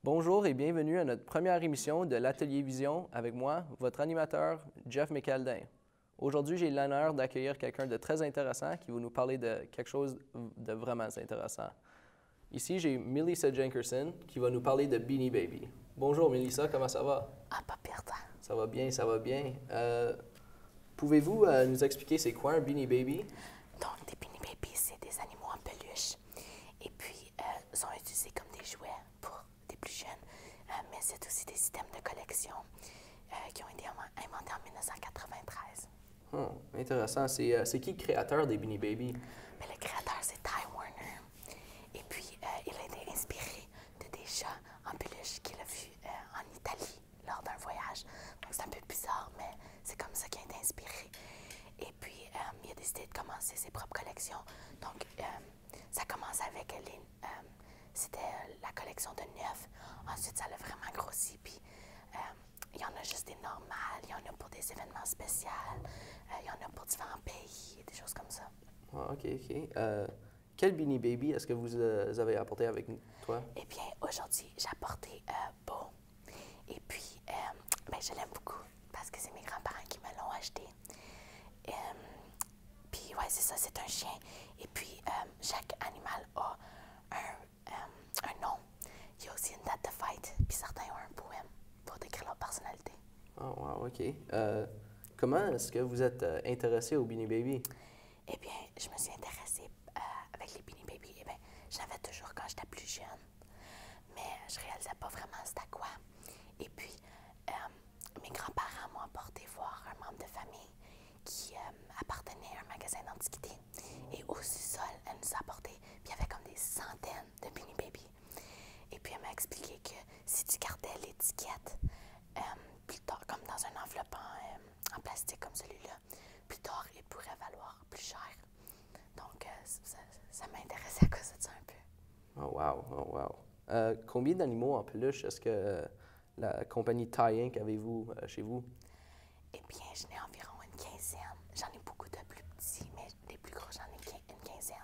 Bonjour et bienvenue à notre première émission de l'Atelier Vision avec moi, votre animateur Jeff McAldin. Aujourd'hui, j'ai l'honneur d'accueillir quelqu'un de très intéressant qui va nous parler de quelque chose de vraiment intéressant. Ici, j'ai Melissa Jenkerson qui va nous parler de Beanie Baby. Bonjour Melissa, comment ça va? Ah, pas pire, toi. Ça va bien, ça va bien. Pouvez-vous nous expliquer c'est quoi un Beanie Baby? Donc, des Beanie Babies, c'est des animaux en peluche. Et puis, sont utilisés comme des jouets pour des plus jeunes. Mais c'est aussi des systèmes de collection qui ont été inventés en 1993. Intéressant. C'est qui le créateur des Beanie Baby? Mais le créateur, c'est Ty Warner. Et puis, il a été inspiré de des chats en peluche qu'il a vus en Italie lors d'un voyage. Donc, c'est un peu bizarre, mais c'est comme ça qu'il a été inspiré. Et puis, il a décidé de commencer ses propres collections. Donc, ça commence avec c'était la collection de 9. Ensuite, ça l'a vraiment grossi. Puis, il y en a juste des normales, il y en a pour des événements spéciaux, il y en a pour différents pays, des choses comme ça. Ah, OK. Quel Beanie Baby est-ce que vous avez apporté avec toi? Eh bien, aujourd'hui, j'ai apporté Beau. Et puis, ben, je l'aime beaucoup parce que c'est mes grands-parents qui me l'ont acheté. Puis, ouais, c'est ça, c'est un chien. Et puis, chaque animal a un nom. Il y a aussi une date de fête. Puis, certains ont un poème pour décrire leur personnalité. Oh, wow, OK. Comment est-ce que vous êtes intéressé au Beanie Baby? Eh bien, je me suis intéressée avec les Beanie Baby. Eh bien, je l'avais toujours quand j'étais plus jeune. Mais je réalisais pas vraiment c'était quoi. Et puis, mes grands-parents m'ont emporté voir un membre de famille qui appartenait à un magasin d'antiquité. Et au sous-sol, elle nous a apporté, puis il y avait comme des centaines de Beanie Baby. Et puis, elle m'a expliqué que si tu gardais l'étiquette plus tard, comme dans un enveloppe en plastique comme celui-là, plus tard, il pourrait valoir plus cher. Donc, ça m'intéressait à cause de ça un peu. Oh, wow, oh, wow. Combien d'animaux en peluche est-ce que la compagnie Ty Inc. avez-vous chez vous? Eh bien, j'en ai environ une quinzaine. J'en ai beaucoup de plus petits, mais des plus gros, j'en ai une quinzaine.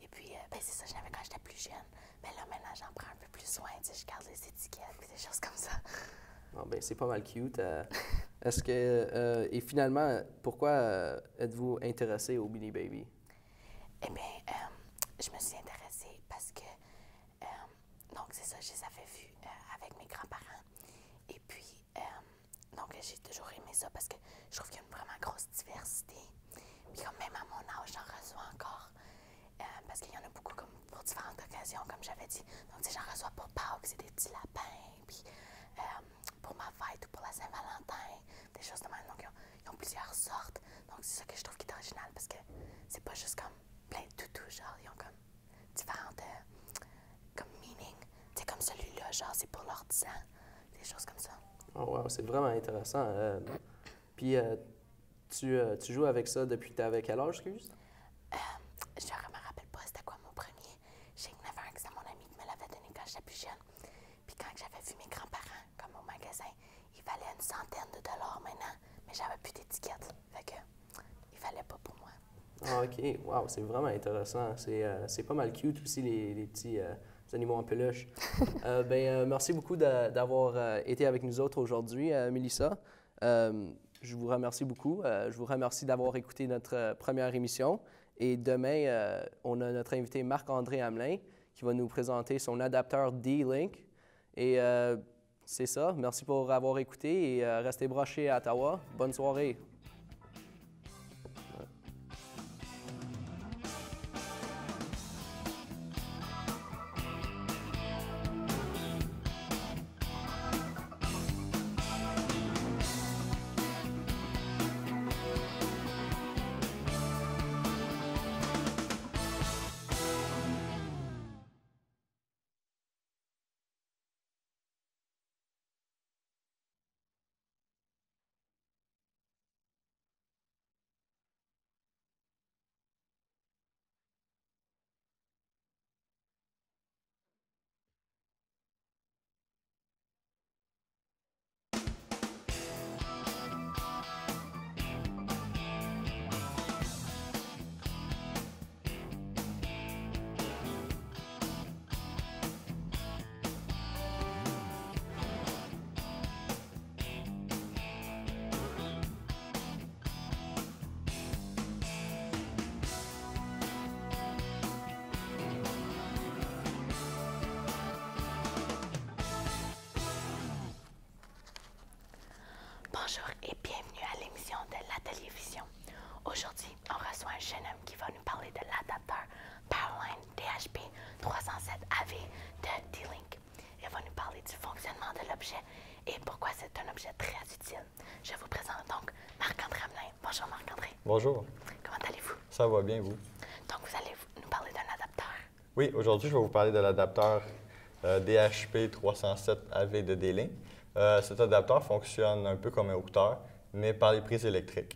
Et puis, ben, c'est ça, j'en avais quand j'étais plus jeune. Mais là, maintenant, j'en prends un peu plus soin. Tu sais, je garde les étiquettes et des choses comme ça. Oh, ben, c'est pas mal cute. Est-ce que, et finalement, pourquoi êtes-vous intéressé au Beanie Baby? Eh bien, je me suis intéressée parce que, donc c'est ça, je les avais vus avec mes grands-parents. Et puis, donc j'ai toujours aimé ça parce que je trouve qu'il y a une vraiment grosse diversité. Puis comme même à mon âge, j'en reçois encore. Parce qu'il y en a beaucoup comme pour différentes occasions, comme j'avais dit. Donc, tu sais, j'en reçois pour Pâques, c'est des petits lapins. Puis pour ma fête ou pour la Saint-Valentin, des choses de même. Donc, ils ont plusieurs sortes. Donc, c'est ça que je trouve qui est original parce que c'est pas juste comme plein de toutous, genre, ils ont comme différentes comme meaning. Tu sais, comme celui-là, genre, c'est pour leur 10 ans, des choses comme ça. Oh, wow, c'est vraiment intéressant. Puis, tu joues avec ça depuis que tu avais quel âge, excuse? Je ne me rappelle pas c'était quoi mon premier. Je sais qu'il y en avait un que c'était mon ami qui me l'avait donné quand j'étais plus jeune. Puis quand j'avais vu mes grands-parents, comme au magasin, il valait une centaine de dollars maintenant, mais j'avais plus d'étiquette. Fait que, il valait pas pour moi. Ah, OK. Wow, c'est vraiment intéressant. C'est pas mal cute aussi, les petits animaux en peluche. Merci beaucoup d'avoir été avec nous autres aujourd'hui, Melissa. Je vous remercie beaucoup. Je vous remercie d'avoir écouté notre première émission. Et demain, on a notre invité Marc-André Hamelin qui va nous présenter son adapteur D-Link. Et c'est ça. Merci pour avoir écouté et restez branchés à Ottawa. Bonne soirée. Bonjour, Comment allez-vous? ça va bien, vous? Donc, vous allez nous parler d'un adapteur. Oui, aujourd'hui, je vais vous parler de l'adapteur DHP 307 AV de D-Link. Cet adapteur fonctionne un peu comme un routeur, mais par les prises électriques.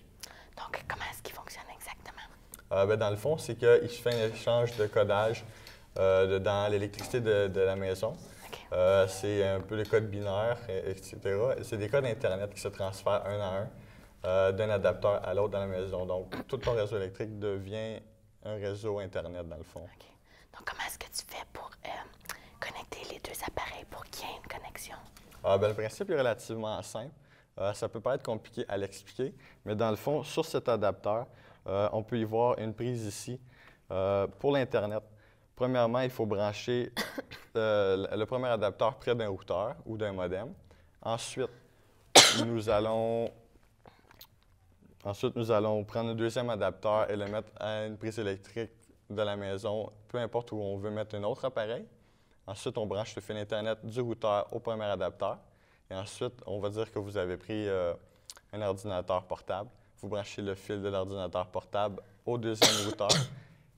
Donc, comment est-ce qu'il fonctionne exactement? Dans le fond, c'est qu'il se fait un échange de codage dans l'électricité de la maison. OK. C'est un peu le code binaire, etc. C'est des codes Internet qui se transfèrent un à un d'un adapteur à l'autre dans la maison. Donc, tout ton réseau électrique devient un réseau Internet, dans le fond. OK. Donc, comment est-ce que tu fais pour connecter les deux appareils pour qu'il y ait une connexion? Le principe est relativement simple. Ça peut paraître compliqué à l'expliquer, mais dans le fond, sur cet adapteur, on peut y voir une prise ici pour l'Internet. Premièrement, il faut brancher le premier adapteur près d'un routeur ou d'un modem. Ensuite, nous allons prendre le deuxième adapteur et le mettre à une prise électrique de la maison, peu importe où on veut mettre un autre appareil. Ensuite, on branche le fil Internet du routeur au premier adapteur. Et ensuite, on va dire que vous avez pris un ordinateur portable. Vous branchez le fil de l'ordinateur portable au deuxième routeur.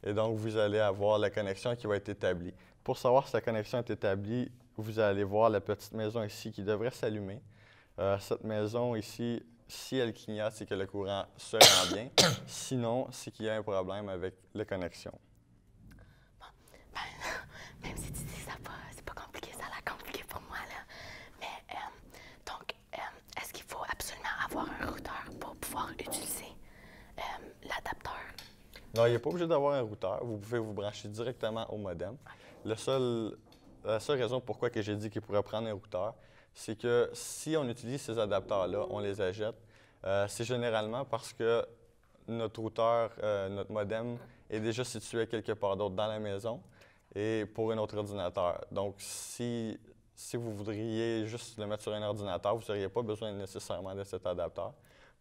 Et donc, vous allez avoir la connexion qui va être établie. Pour savoir si la connexion est établie, vous allez voir la petite maison ici qui devrait s'allumer. Cette maison ici, si elle clignote, c'est que le courant se rend bien. Sinon, c'est qu'il y a un problème avec la connexion. Même si tu dis ça, c'est pas compliqué, ça a l'air compliqué pour moi, là. Mais, donc, est-ce qu'il faut absolument avoir un routeur pour pouvoir utiliser l'adapteur? Non, il n'est pas obligé d'avoir un routeur. Vous pouvez vous brancher directement au modem. La seule raison pourquoi j'ai dit qu'il pourrait prendre un routeur, c'est que si on utilise ces adapteurs-là, on les achète, c'est généralement parce que notre routeur, notre modem, est déjà situé quelque part d'autre dans la maison et pour un autre ordinateur. Donc, si vous voudriez juste le mettre sur un ordinateur, vous n'auriez pas besoin nécessairement de cet adapteur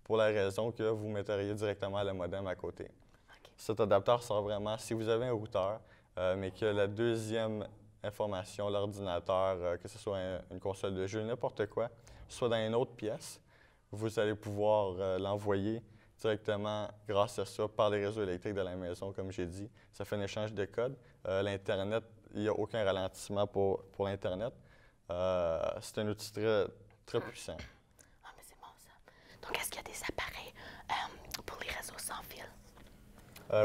pour la raison que vous metteriez directement le modem à côté. Okay. Cet adapteur sert vraiment si vous avez un routeur, mais que la deuxième information, l'ordinateur, que ce soit une console de jeu, n'importe quoi, soit dans une autre pièce, vous allez pouvoir l'envoyer directement grâce à ça par les réseaux électriques de la maison, comme j'ai dit. Ça fait un échange de code. L'Internet, il n'y a aucun ralentissement pour l'Internet. C'est un outil très, très puissant. Ah, mais c'est bon, ça. Donc, est-ce qu'il y a des appareils pour les réseaux sans fil?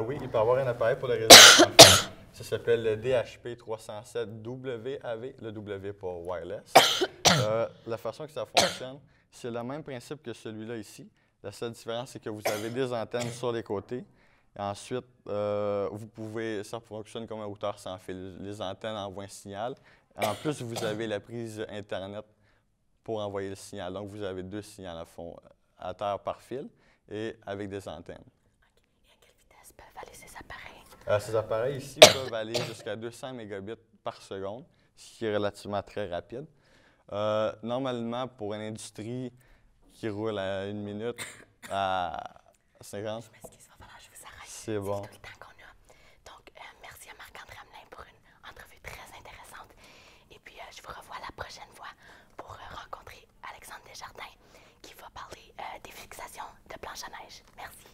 Oui, il peut y avoir un appareil pour les réseaux sans fil. Ça s'appelle le DHP 307 WAV, le W pour wireless. La façon que ça fonctionne, c'est le même principe que celui-là ici. La seule différence, c'est que vous avez des antennes sur les côtés. Et ensuite, ça fonctionne comme un routeur sans fil. Les antennes envoient un signal. En plus, vous avez la prise Internet pour envoyer le signal. Donc, vous avez deux signaux à fond, à terre par fil et avec des antennes. OK. Et à quelle vitesse peuvent aller ces appareils? Ces appareils ici peuvent aller jusqu'à 200 mégabits par seconde, ce qui est relativement très rapide. Normalement, pour une industrie qui roule à 1 minute à 50. Je m'excuse, il va falloir que je vous arrête. C'est bon. C'est tout le temps qu'on a. Donc, merci à Marc-André Hamelin pour une entrevue très intéressante. Et puis, je vous revois la prochaine fois pour rencontrer Alexandre Desjardins qui va parler des fixations de planche à neige. Merci.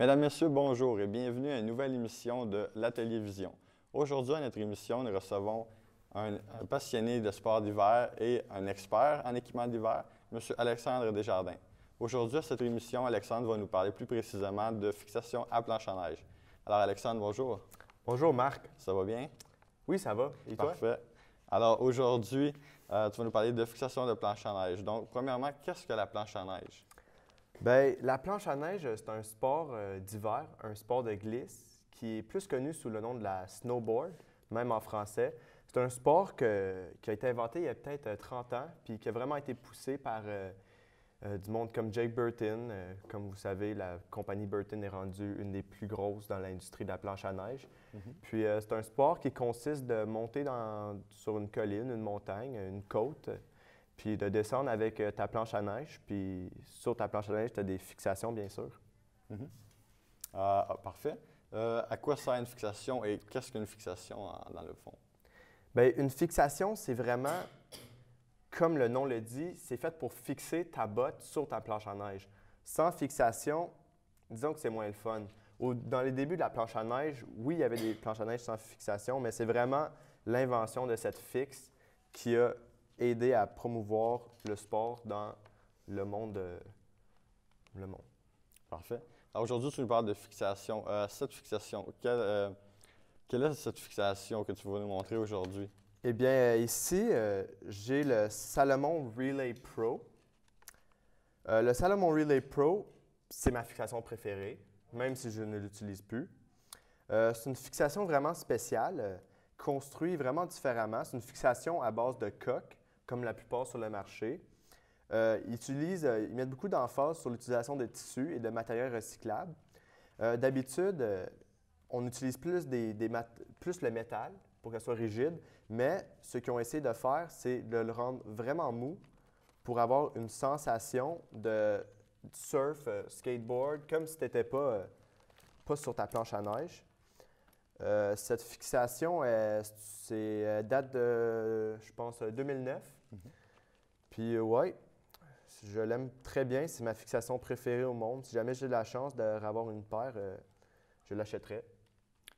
Mesdames, Messieurs, bonjour et bienvenue à une nouvelle émission de l'Atelier Vision. Aujourd'hui, à notre émission, nous recevons un passionné de sport d'hiver et un expert en équipement d'hiver, M. Alexandre Desjardins. Aujourd'hui, à cette émission, Alexandre va nous parler plus précisément de fixation à planche à neige. Alors, Alexandre, bonjour. Bonjour Marc. Ça va bien? Oui, ça va. Et toi? Parfait. Alors, aujourd'hui, tu vas nous parler de fixation de planche à neige. Donc, premièrement, qu'est-ce que la planche à neige? Bien, la planche à neige, c'est un sport d'hiver, un sport de glisse qui est plus connu sous le nom de la snowboard, même en français. C'est un sport qui a été inventé il y a peut-être 30 ans, puis qui a vraiment été poussé par du monde comme Jake Burton. Comme vous savez, la compagnie Burton est rendue une des plus grosses dans l'industrie de la planche à neige. Puis c'est un sport qui consiste de monter sur une colline, une montagne, une côte, puis de descendre avec ta planche à neige. Puis sur ta planche à neige, tu as des fixations, bien sûr. Parfait. À quoi sert une fixation et qu'est-ce qu'une fixation dans le fond? Bien, une fixation, c'est vraiment, comme le nom le dit, c'est fait pour fixer ta botte sur ta planche à neige. Sans fixation, disons que c'est moins le fun. Dans les débuts de la planche à neige, oui, il y avait des planches à neige sans fixation, mais c'est vraiment l'invention de cette fixe qui a aidé à promouvoir le sport dans le monde. Parfait. Alors aujourd'hui, tu nous parles de fixation. Cette fixation, quelle est cette fixation que tu vas nous montrer aujourd'hui? Eh bien, ici, j'ai le Salomon Relay Pro. Le Salomon Relay Pro, c'est ma fixation préférée, même si je ne l'utilise plus. C'est une fixation vraiment spéciale, construite vraiment différemment. C'est une fixation à base de coque, comme la plupart sur le marché. Ils mettent beaucoup d'emphase sur l'utilisation de tissus et de matériaux recyclables. D'habitude, on utilise plus le métal pour qu'elle soit rigide, mais ce qu'ils ont essayé de faire, c'est de le rendre vraiment mou pour avoir une sensation de surf, skateboard, comme si tu n'étais pas sur ta planche à neige. Cette fixation, date de, je pense, 2009. Puis, ouais, je l'aime très bien. C'est ma fixation préférée au monde. Si jamais j'ai la chance d'avoir une paire, je l'achèterais.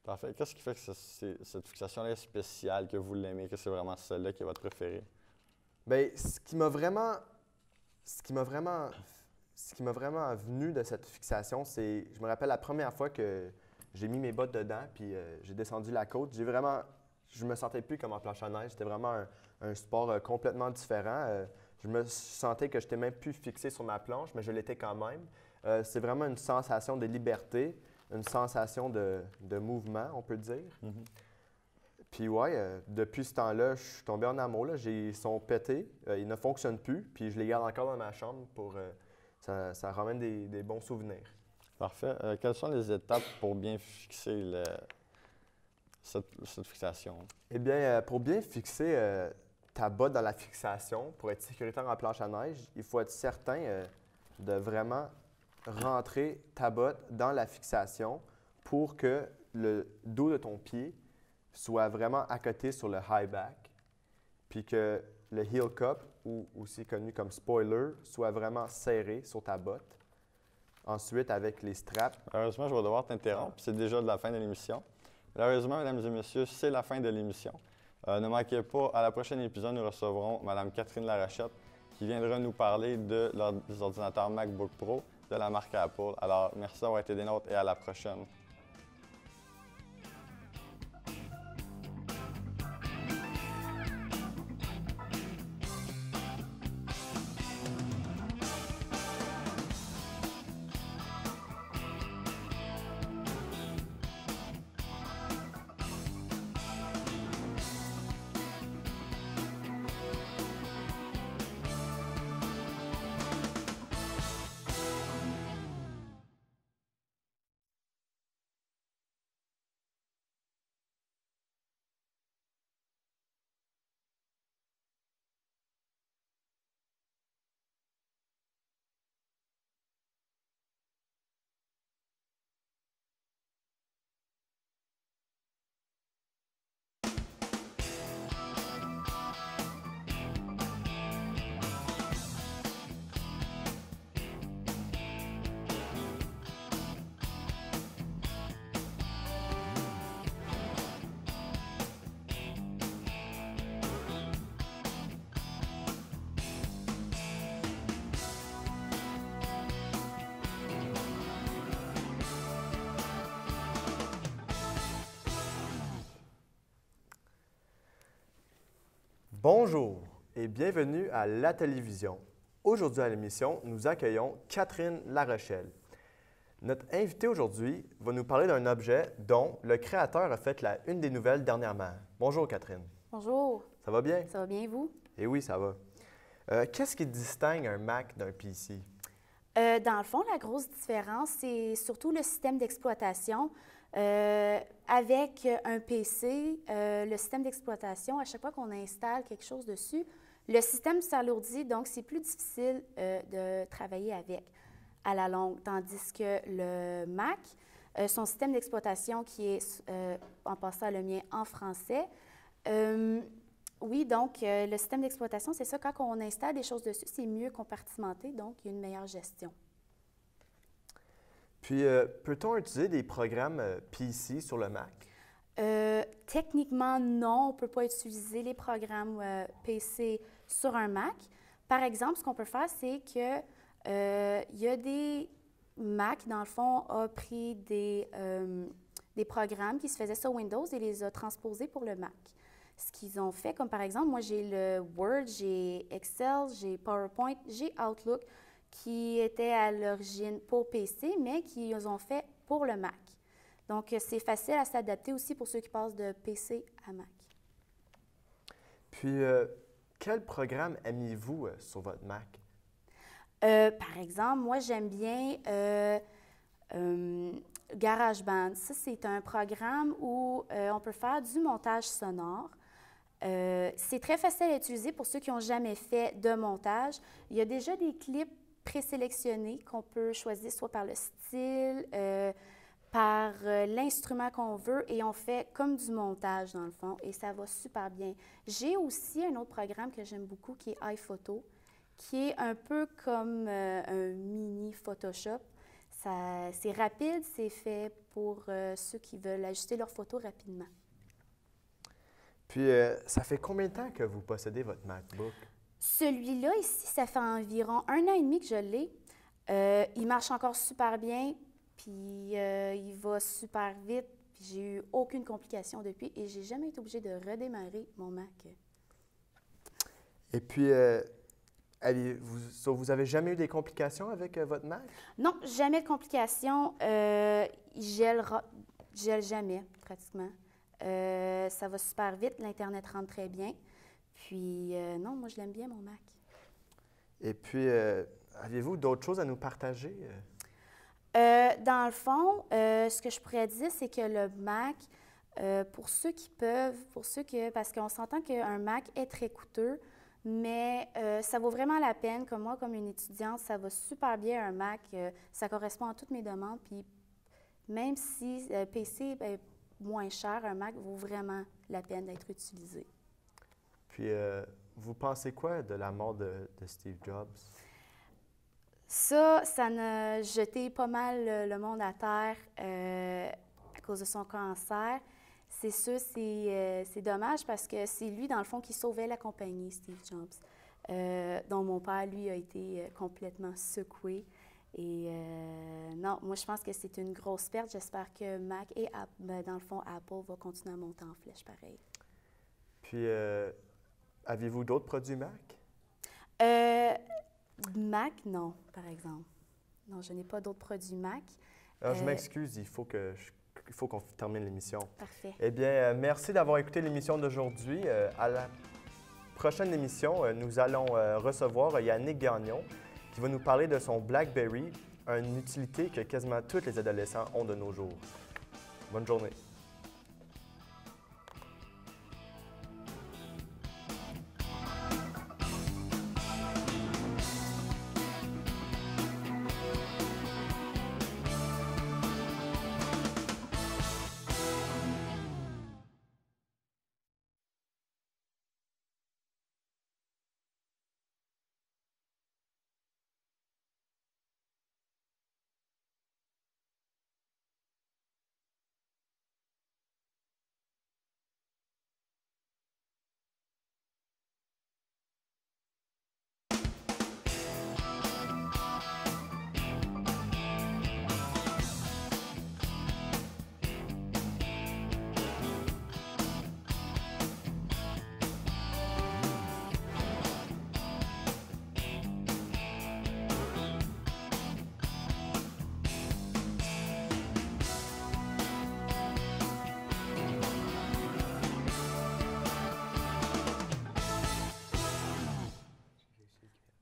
Parfait. Qu'est-ce qui fait que cette fixation-là est spéciale, que vous l'aimez, que c'est vraiment celle-là qui est votre préférée? Bien, ce qui m'a vraiment venu de cette fixation, c'est, je me rappelle la première fois que j'ai mis mes bottes dedans, puis j'ai descendu la côte, je me sentais plus comme en planche à neige. C'était vraiment un sport complètement différent. Je me sentais que je n'étais même plus fixé sur ma planche, mais je l'étais quand même. C'est vraiment une sensation de liberté, une sensation de mouvement, on peut dire. Puis ouais, depuis ce temps-là, je suis tombé en amour. Ils sont pétés, ils ne fonctionnent plus, puis je les garde encore dans ma chambre pour ça ramène des bons souvenirs. Parfait. Quelles sont les étapes pour bien fixer cette fixation? Eh bien, pour bien fixer ta botte dans la fixation, pour être sécuritaire en planche à neige, il faut être certain de vraiment rentrer ta botte dans la fixation pour que le dos de ton pied soit vraiment à côté sur le high back, puis que le heel cup, ou aussi connu comme spoiler, soit vraiment serré sur ta botte. Ensuite, avec les straps. Malheureusement, je vais devoir t'interrompre. C'est déjà de la fin de l'émission. Malheureusement, mesdames et messieurs, c'est la fin de l'émission. Ne manquez pas, à la prochaine épisode, nous recevrons Mme Catherine Larachette qui viendra nous parler des ordinateurs MacBook Pro de la marque Apple. Alors, merci d'avoir été des nôtres et à la prochaine. Bonjour et bienvenue à La Télévision. Aujourd'hui à l'émission, nous accueillons Catherine Larochelle. Notre invitée aujourd'hui va nous parler d'un objet dont le créateur a fait la une des nouvelles dernièrement. Bonjour Catherine. Bonjour, Ça va bien? ça va bien vous? Eh oui, ça va. Qu'est-ce qui distingue un Mac d'un PC? Dans le fond, la grosse différence, c'est surtout le système d'exploitation. Avec un PC, le système d'exploitation, à chaque fois qu'on installe quelque chose dessus, le système s'alourdit, donc c'est plus difficile de travailler avec à la longue. Tandis que le Mac, son système d'exploitation qui est, en passant le mien en français, oui, donc le système d'exploitation, c'est ça, quand on installe des choses dessus, c'est mieux compartimenté, donc il y a une meilleure gestion. Puis, peut-on utiliser des programmes PC sur le Mac? Techniquement, non, on ne peut pas utiliser les programmes PC sur un Mac. Par exemple, ce qu'on peut faire, c'est que il y a des Mac, dans le fond, a pris des programmes qui se faisaient sur Windows et les a transposés pour le Mac. Ce qu'ils ont fait, comme par exemple, moi j'ai le Word, j'ai Excel, j'ai PowerPoint, j'ai Outlook, qui étaient à l'origine pour PC, mais qui ont fait pour le Mac. Donc, c'est facile à s'adapter aussi pour ceux qui passent de PC à Mac. Puis, quel programme aimez-vous sur votre Mac? Par exemple, moi, j'aime bien GarageBand. Ça, c'est un programme où on peut faire du montage sonore. C'est très facile à utiliser pour ceux qui n'ont jamais fait de montage. Il y a déjà des clips présélectionnés qu'on peut choisir soit par le style, par l'instrument qu'on veut, et on fait comme du montage dans le fond, et ça va super bien. J'ai aussi un autre programme que j'aime beaucoup qui est iPhoto, qui est un peu comme un mini Photoshop. C'est rapide, c'est fait pour ceux qui veulent ajuster leurs photos rapidement. Puis, ça fait combien de temps que vous possédez votre MacBook? Celui-là, ici, ça fait environ 1 an et demi que je l'ai. Il marche encore super bien, puis il va super vite. Puis j'ai eu aucune complication depuis et j'ai jamais été obligée de redémarrer mon Mac. Et puis, vous avez jamais eu des complications avec votre Mac? Non, jamais de complications. Il gèle jamais, pratiquement. Ça va super vite, l'Internet rentre très bien. Puis, non, moi, je l'aime bien, mon Mac. Et puis, avez-vous d'autres choses à nous partager? Dans le fond, ce que je pourrais dire, c'est que le Mac, pour ceux qui peuvent, parce qu'on s'entend qu'un Mac est très coûteux, mais ça vaut vraiment la peine. Comme moi, comme une étudiante, ça va super bien un Mac. Ça correspond à toutes mes demandes. Puis, même si PC est moins cher, un Mac vaut vraiment la peine d'être utilisé. Puis, vous pensez quoi de la mort de Steve Jobs? Ça a jeté pas mal le monde à terre à cause de son cancer. C'est sûr, c'est dommage parce que c'est lui, dans le fond, qui sauvait la compagnie, Steve Jobs, dont mon père, lui, a été complètement secoué. Et non, moi, je pense que c'est une grosse perte. J'espère que Mac et, dans le fond, Apple va continuer à monter en flèche pareil. Puis, avez-vous d'autres produits Mac? Mac, non, par exemple. Non, je n'ai pas d'autres produits Mac. Alors, je m'excuse, il faut qu'on termine l'émission. Parfait. Eh bien, merci d'avoir écouté l'émission d'aujourd'hui. À la prochaine émission, nous allons recevoir Yannick Gagnon qui va nous parler de son BlackBerry, une utilité que quasiment tous les adolescents ont de nos jours. Bonne journée.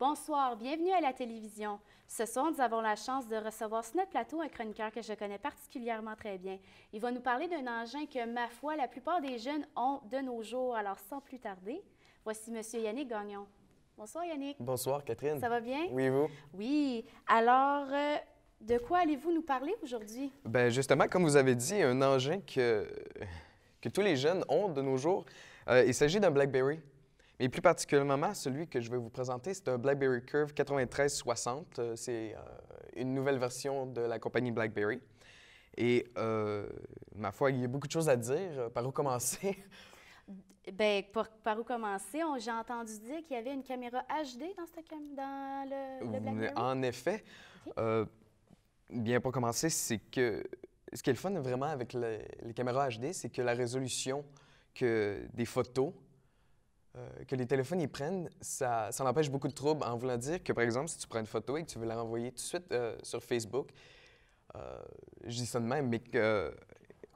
Bonsoir, bienvenue à la télévision. Ce soir, nous avons la chance de recevoir sur notre plateau un chroniqueur que je connais particulièrement très bien. Il va nous parler d'un engin que, ma foi, la plupart des jeunes ont de nos jours. Alors, sans plus tarder, voici M. Yannick Gagnon. Bonsoir, Yannick. Bonsoir, Catherine. Ça va bien? Oui, vous? Oui. Alors, de quoi allez-vous nous parler aujourd'hui? Bien, justement, comme vous avez dit, un engin que tous les jeunes ont de nos jours, il s'agit d'un BlackBerry. Et plus particulièrement, celui que je vais vous présenter, c'est un BlackBerry Curve 9360. C'est une nouvelle version de la compagnie BlackBerry. Et, ma foi, il y a beaucoup de choses à dire. Par où commencer? Bien, par où commencer? J'ai entendu dire qu'il y avait une caméra HD dans le BlackBerry. En effet. OK. Bien, pour commencer, c'est que ce qui est le fun vraiment avec les caméras HD, c'est que la résolution des photos que les téléphones y prennent, ça empêche beaucoup de troubles en voulant dire que, par exemple, si tu prends une photo et que tu veux la renvoyer tout de suite sur Facebook, je dis ça de même, mais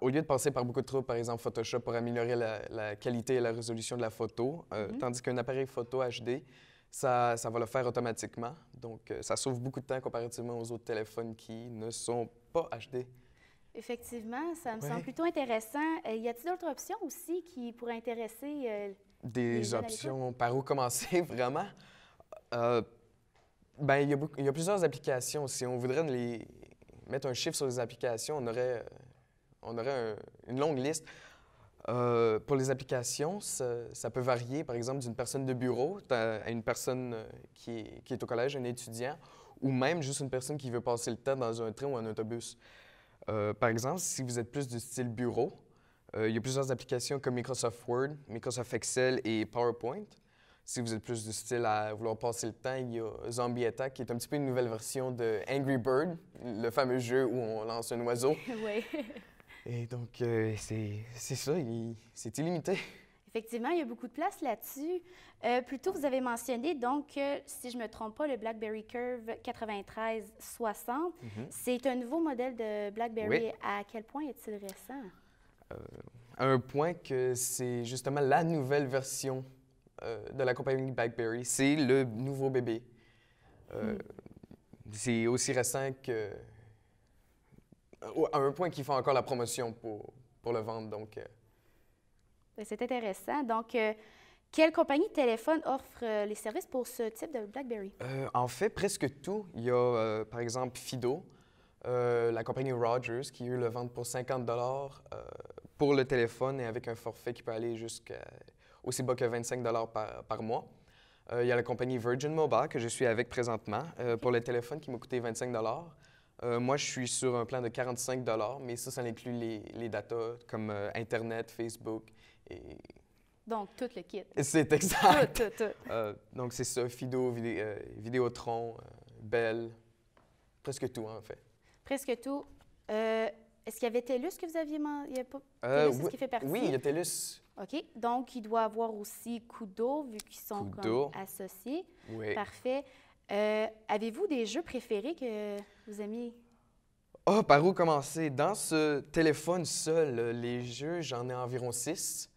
au lieu de passer par beaucoup de troubles, par exemple Photoshop pour améliorer la qualité et la résolution de la photo, tandis qu'un appareil photo HD, ça va le faire automatiquement. Donc, ça sauve beaucoup de temps comparativement aux autres téléphones qui ne sont pas HD. Effectivement, ça me semble plutôt intéressant. Y a-t-il d'autres options aussi qui pourraient intéresser des options, par où commencer vraiment? Bien, il y a plusieurs applications. Si on voudrait mettre un chiffre sur les applications, on aurait une longue liste. Pour les applications, ça peut varier, par exemple, d'une personne de bureau à une personne qui est au collège, un étudiant, ou même juste une personne qui veut passer le temps dans un train ou un autobus. Par exemple, si vous êtes plus du style bureau, il y a plusieurs applications comme Microsoft Word, Microsoft Excel et PowerPoint. Si vous êtes plus du style à vouloir passer le temps, il y a Zombie Attack, qui est un petit peu une nouvelle version de Angry Bird, le fameux jeu où on lance un oiseau. Oui. Et donc, c'est ça, c'est illimité. Effectivement, il y a beaucoup de place là-dessus. Plus tôt, vous avez mentionné, donc, si je ne me trompe pas, le BlackBerry Curve 9360. C'est un nouveau modèle de BlackBerry. Oui. À quel point est-il récent? À un point que c'est justement la nouvelle version de la compagnie BlackBerry. C'est le nouveau bébé. C'est aussi récent que... à un point qu'ils font encore la promotion pour le vendre, donc... C'est intéressant. Donc, quelle compagnie de téléphone offre les services pour ce type de BlackBerry? En fait, presque tout. Il y a, par exemple, Fido, la compagnie Rogers, qui, eux, le vendent pour 50 pour le téléphone et avec un forfait qui peut aller jusqu'à aussi bas que 25 par mois. Il y a la compagnie Virgin Mobile, que je suis avec présentement, pour le téléphone qui m'a coûté 25 moi, je suis sur un plan de 45 mais ça inclut les datas comme Internet, Facebook et... Donc, tout le kit. C'est exact. Tout. Donc, c'est ça, Fido, Vidéotron, Bell, presque tout, en fait. Presque tout. Est-ce qu'il y avait TELUS que vous aviez... Il y a pas... TELUS, est-ce qu'il fait partie? Oui, il y a TELUS. OK. Donc, il doit avoir aussi Koodo, vu qu'ils sont comme associés. Oui. Parfait. Avez-vous des jeux préférés que vous aimiez? Ah, par où commencer? Dans ce téléphone seul, les jeux, j'en ai environ 6.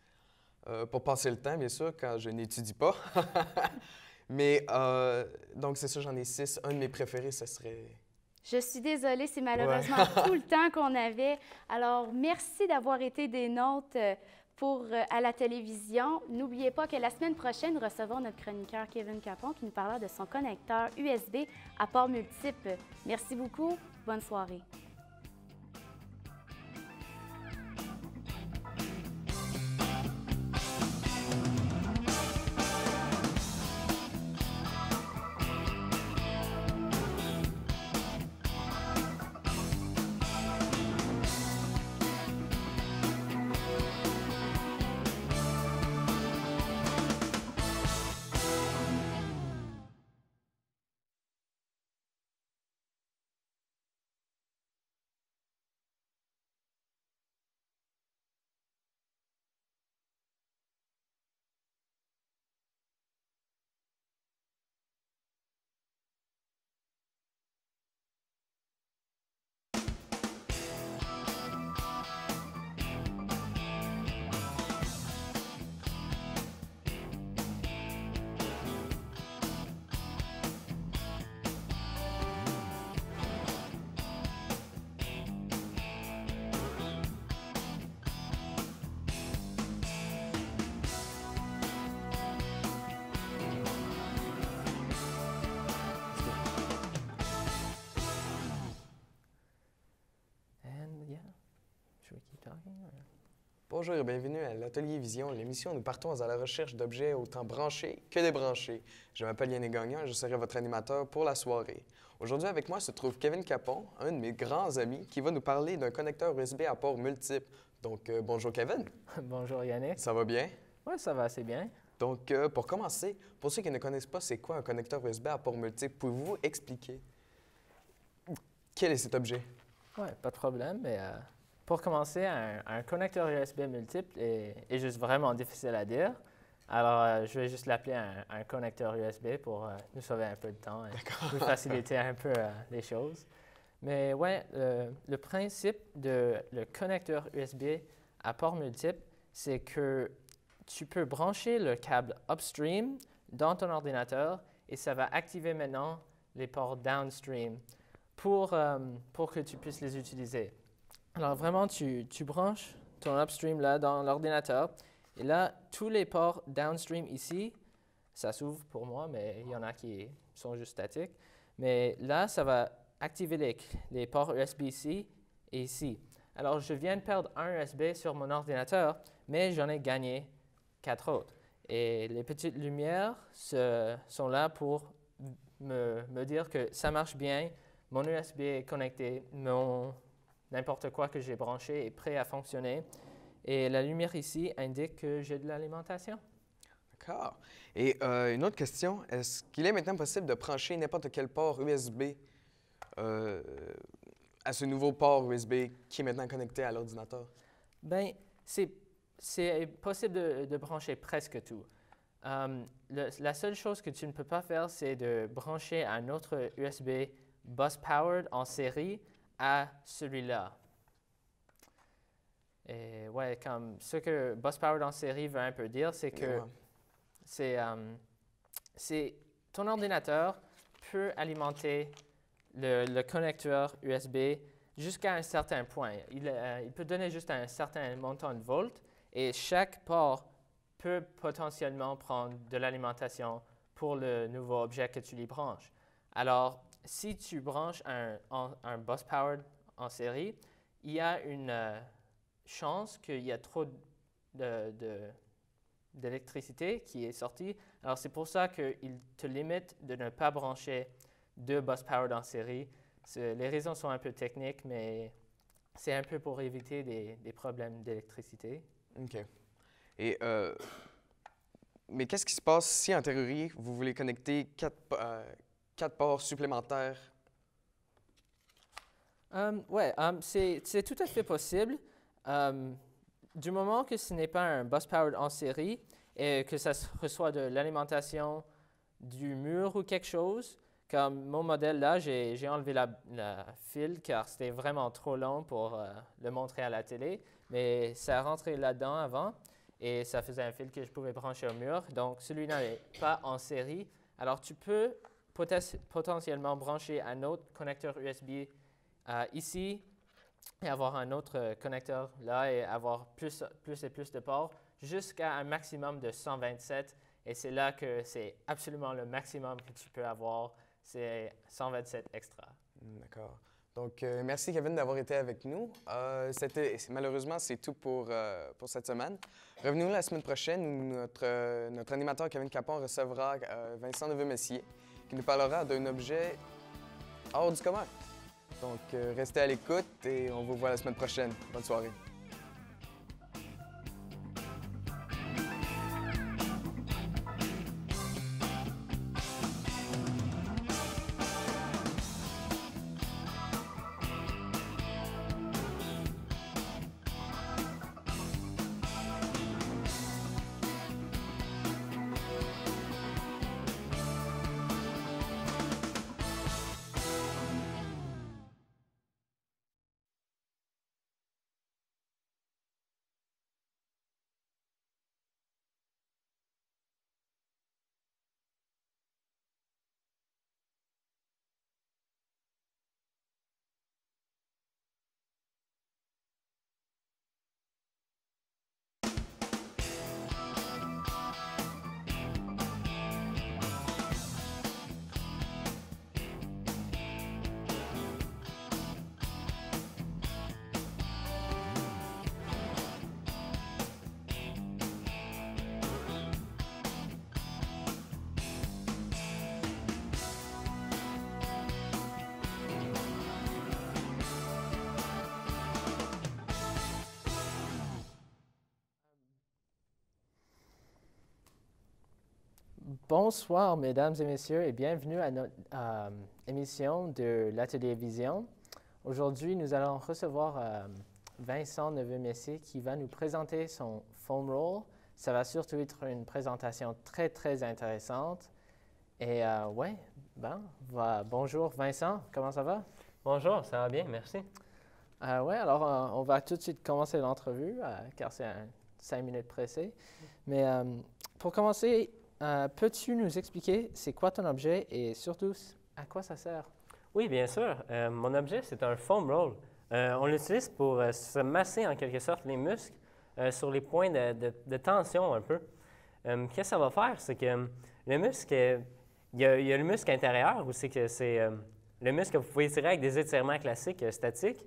Pour passer le temps, bien sûr, quand je n'étudie pas. Mais, donc, c'est ça, j'en ai 6. Un de mes préférés, ce serait... Je suis désolée, c'est malheureusement tout le temps qu'on avait. Alors, merci d'avoir été des nôtres à la télévision. N'oubliez pas que la semaine prochaine, nous recevons notre chroniqueur Kevin Capon qui nous parlera de son connecteur USB à port multiple. Merci beaucoup. Bonne soirée. Bonjour et bienvenue à l'Atelier Vision, l'émission où nous partons à la recherche d'objets autant branchés que débranchés. Je m'appelle Yannick Gagnon et je serai votre animateur pour la soirée. Aujourd'hui avec moi se trouve Kevin Capon, un de mes grands amis, qui va nous parler d'un connecteur USB à port multiple. Donc, bonjour Kevin. Bonjour Yannick. Ça va bien? Oui, ça va assez bien. Donc, pour commencer, pour ceux qui ne connaissent pas c'est quoi un connecteur USB à port multiple, pouvez-vous expliquer quel est cet objet? Oui, pas de problème. Mais pour commencer, un connecteur USB multiple est juste vraiment difficile à dire. Alors, je vais juste l'appeler un connecteur USB pour nous sauver un peu de temps et nous faciliter un peu les choses. Mais ouais, le principe le connecteur USB à port multiple, c'est que tu peux brancher le câble upstream dans ton ordinateur et ça va activer maintenant les ports downstream pour que tu puisses les utiliser. Alors vraiment, tu branches ton upstream là dans l'ordinateur et là, tous les ports downstream ici, ça s'ouvre pour moi, mais il y en a qui sont juste statiques. Mais là, ça va activer les ports USB ici et ici. Alors, je viens de perdre un USB sur mon ordinateur, mais j'en ai gagné 4 autres. Et les petites lumières sont là pour me dire que ça marche bien, mon USB est connecté, n'importe quoi que j'ai branché est prêt à fonctionner. Et la lumière ici indique que j'ai de l'alimentation. D'accord. Et une autre question, est-ce qu'il est maintenant possible de brancher n'importe quel port USB à ce nouveau port USB qui est maintenant connecté à l'ordinateur? Bien, c'est possible de brancher presque tout. La seule chose que tu ne peux pas faire, c'est de brancher un autre USB bus-powered en série à celui-là. Et ouais, comme ce que bus-powered en série veut un peu dire, c'est que ton ordinateur peut alimenter le connecteur USB jusqu'à un certain point. Il peut donner juste un certain montant de volts et chaque port peut potentiellement prendre de l'alimentation pour le nouveau objet que tu lui branches. Alors, si tu branches un bus-powered en série, il y a une chance qu'il y a trop d'électricité qui est sortie. Alors, c'est pour ça qu'il te limite de ne pas brancher deux bus-powered en série. Les raisons sont un peu techniques, mais c'est un peu pour éviter des problèmes d'électricité. OK. Et, mais qu'est-ce qui se passe si, en théorie, vous voulez connecter 4 ports supplémentaires? Oui, c'est tout à fait possible. Du moment que ce n'est pas un bus-powered en série et que ça reçoit de l'alimentation du mur ou quelque chose, comme mon modèle là, j'ai enlevé la fil car c'était vraiment trop long pour le montrer à la télé, mais ça rentrait là-dedans avant et ça faisait un fil que je pouvais brancher au mur. Donc celui-là n'est pas en série. Alors tu peux potentiellement brancher un autre connecteur USB ici et avoir un autre connecteur là et avoir plus et plus de ports jusqu'à un maximum de 127. Et c'est là que c'est absolument le maximum que tu peux avoir, c'est 127 extra. D'accord. Donc, merci Kevin d'avoir été avec nous. Malheureusement, c'est tout pour cette semaine. Revenez-nous la semaine prochaine où notre animateur Kevin Capon recevra Vincent Neveu-Messier qui nous parlera d'un objet hors du commun. Donc, restez à l'écoute et on vous voit la semaine prochaine. Bonne soirée. Bonsoir, mesdames et messieurs, et bienvenue à notre émission de l'Atelier Vision. Aujourd'hui, nous allons recevoir Vincent Neveu-Messier qui va nous présenter son foam roll. Ça va surtout être une présentation très, très intéressante. Et bonjour Vincent, comment ça va? Bonjour, ça va bien, merci. Alors on va tout de suite commencer l'entrevue car c'est 5 minutes pressé. Mais pour commencer, peux-tu nous expliquer c'est quoi ton objet et surtout à quoi ça sert? Oui, bien sûr. Mon objet, c'est un foam roll. On l'utilise pour se masser en quelque sorte les muscles sur les points de tension un peu. Qu'est-ce que ça va faire? C'est que le muscle, il y a le muscle intérieur où c'est que c'est le muscle que vous pouvez étirer avec des étirements classiques statiques.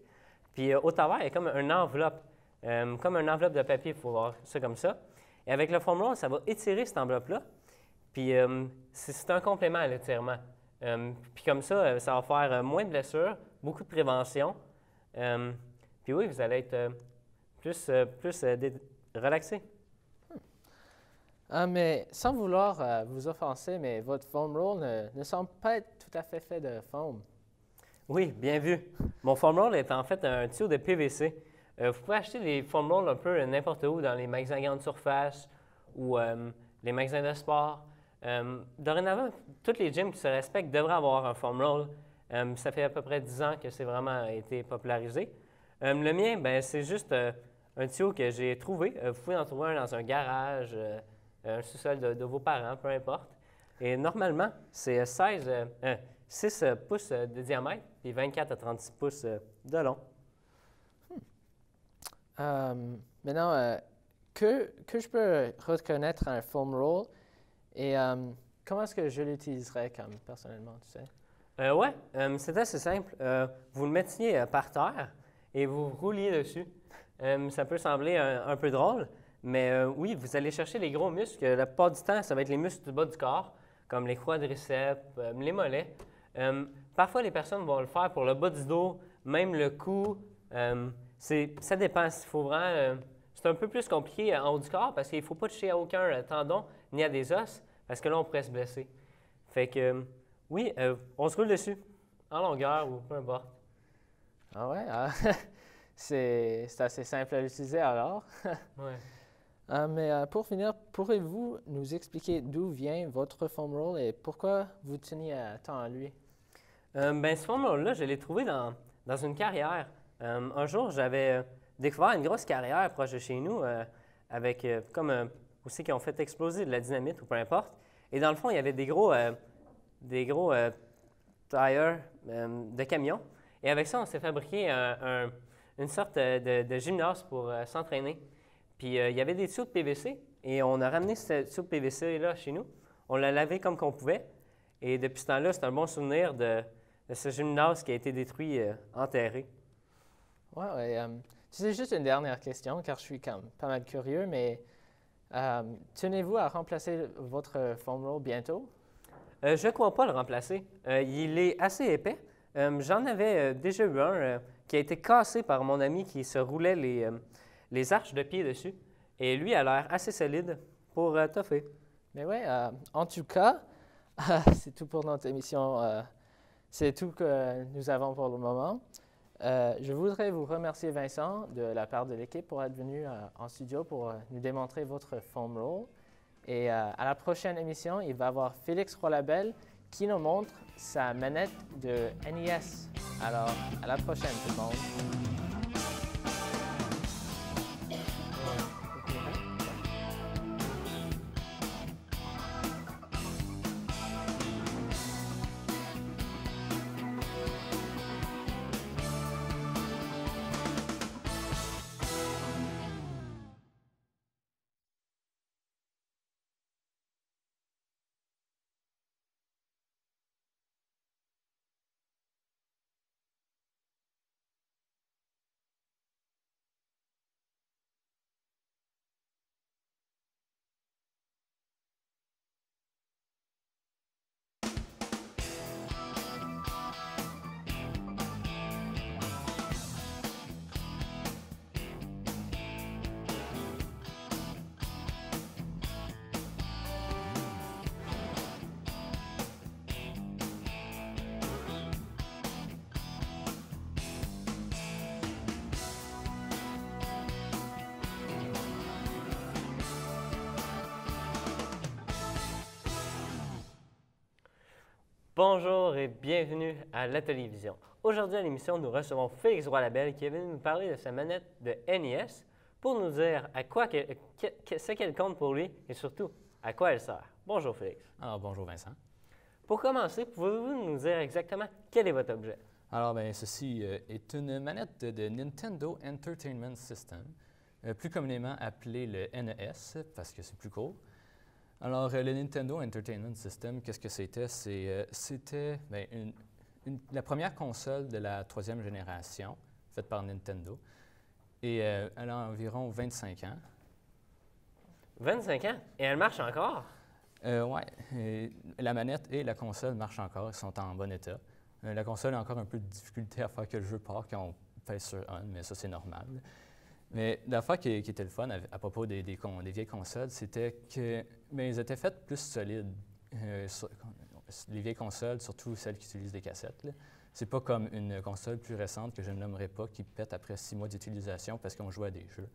Puis au travers, il y a comme une enveloppe de papier, il faut voir ça comme ça. Et avec le foam roll, ça va étirer cette enveloppe-là. Puis c'est un complément à l'étirement. Puis comme ça va faire moins de blessures, beaucoup de prévention. Puis oui, vous allez être plus relaxé. Mais sans vouloir vous offenser, mais votre foam roll ne semble pas être tout à fait fait de foam. Oui, bien vu. Mon foam roll est en fait un tuyau de PVC. Vous pouvez acheter des foam rolls un peu n'importe où, dans les magasins de grande surface ou les magasins de sport. Dorénavant, tous les gyms qui se respectent devraient avoir un foam roll. Ça fait à peu près 10 ans que c'est vraiment été popularisé. Le mien, c'est juste un tuyau que j'ai trouvé. Vous pouvez en trouver un dans un garage, un sous-sol de vos parents, peu importe. Et normalement, c'est 6 pouces de diamètre et 24 à 36 pouces de long. Maintenant, que je peux reconnaître un foam roll et comment est-ce que je l'utiliserais personnellement, tu sais? C'est assez simple. Vous le mettiez par terre et vous rouliez dessus. Ça peut sembler un peu drôle, mais oui, vous allez chercher les gros muscles. La plupart du temps, ça va être les muscles du bas du corps, comme les quadriceps, les mollets. Parfois, les personnes vont le faire pour le bas du dos, même le cou. Ça dépend. C'est un peu plus compliqué en haut du corps parce qu'il ne faut pas toucher à aucun tendon ni à des os parce que là, on pourrait se blesser. Fait que, oui, on se roule dessus, en longueur ou peu importe. Ah ouais? C'est assez simple à l'utiliser alors. Ouais. Mais pour finir, pourriez-vous nous expliquer d'où vient votre foam roll et pourquoi vous teniez tant à lui? Ce foam roll-là, je l'ai trouvé dans une carrière. Un jour, j'avais découvert une grosse carrière proche de chez nous avec aussi qui ont fait exploser de la dynamite ou peu importe. Et dans le fond, il y avait des gros tires de camions. Et avec ça, on s'est fabriqué une sorte de gymnase pour s'entraîner. Puis il y avait des tuyaux de PVC et on a ramené ce tuyau de PVC-là chez nous. On l'a lavé comme qu'on pouvait. Et depuis ce temps-là, c'est un bon souvenir de ce gymnase qui a été détruit, enterré. Ouais. C'est juste une dernière question, car je suis pas mal curieux, mais tenez-vous à remplacer votre foam roll bientôt? Je ne crois pas le remplacer. Il est assez épais. J'en avais déjà eu un qui a été cassé par mon ami qui se roulait les arches de pied dessus. Et lui a l'air assez solide pour toffer. Mais oui, en tout cas, c'est tout pour notre émission. C'est tout que nous avons pour le moment. Je voudrais vous remercier, Vincent, de la part de l'équipe pour être venu en studio pour nous démontrer votre foam roll. Et à la prochaine émission, il va y avoir Félix Roilabelle qui nous montre sa manette de NES. Alors, à la prochaine, tout le monde. Bonjour et bienvenue à la télévision. Aujourd'hui à l'émission, nous recevons Félix Roy-Labelle qui est venu nous parler de sa manette de NES pour nous dire à quoi ce qu'elle compte pour lui et surtout à quoi elle sert. Bonjour Félix. Alors, bonjour Vincent. Pour commencer, pouvez-vous nous dire exactement quel est votre objet? Alors, bien, ceci est une manette de Nintendo Entertainment System, plus communément appelée le NES parce que c'est plus court. Alors, le Nintendo Entertainment System, qu'est-ce que c'était? C'était bien, la première console de la 3e génération, faite par Nintendo, et elle a environ 25 ans. 25 ans? Et elle marche encore? Oui, la manette et la console marchent encore, ils sont en bon état. La console a encore un peu de difficulté à faire que le jeu part quand on pèse sur on, mais ça, c'est normal. Mais l'affaire qui était le fun à propos des vieilles consoles, c'était que ils étaient faites plus solides. Les vieilles consoles, surtout celles qui utilisent des cassettes. C'est pas comme une console plus récente que je ne nommerai pas qui pète après 6 mois d'utilisation parce qu'on joue à des jeux.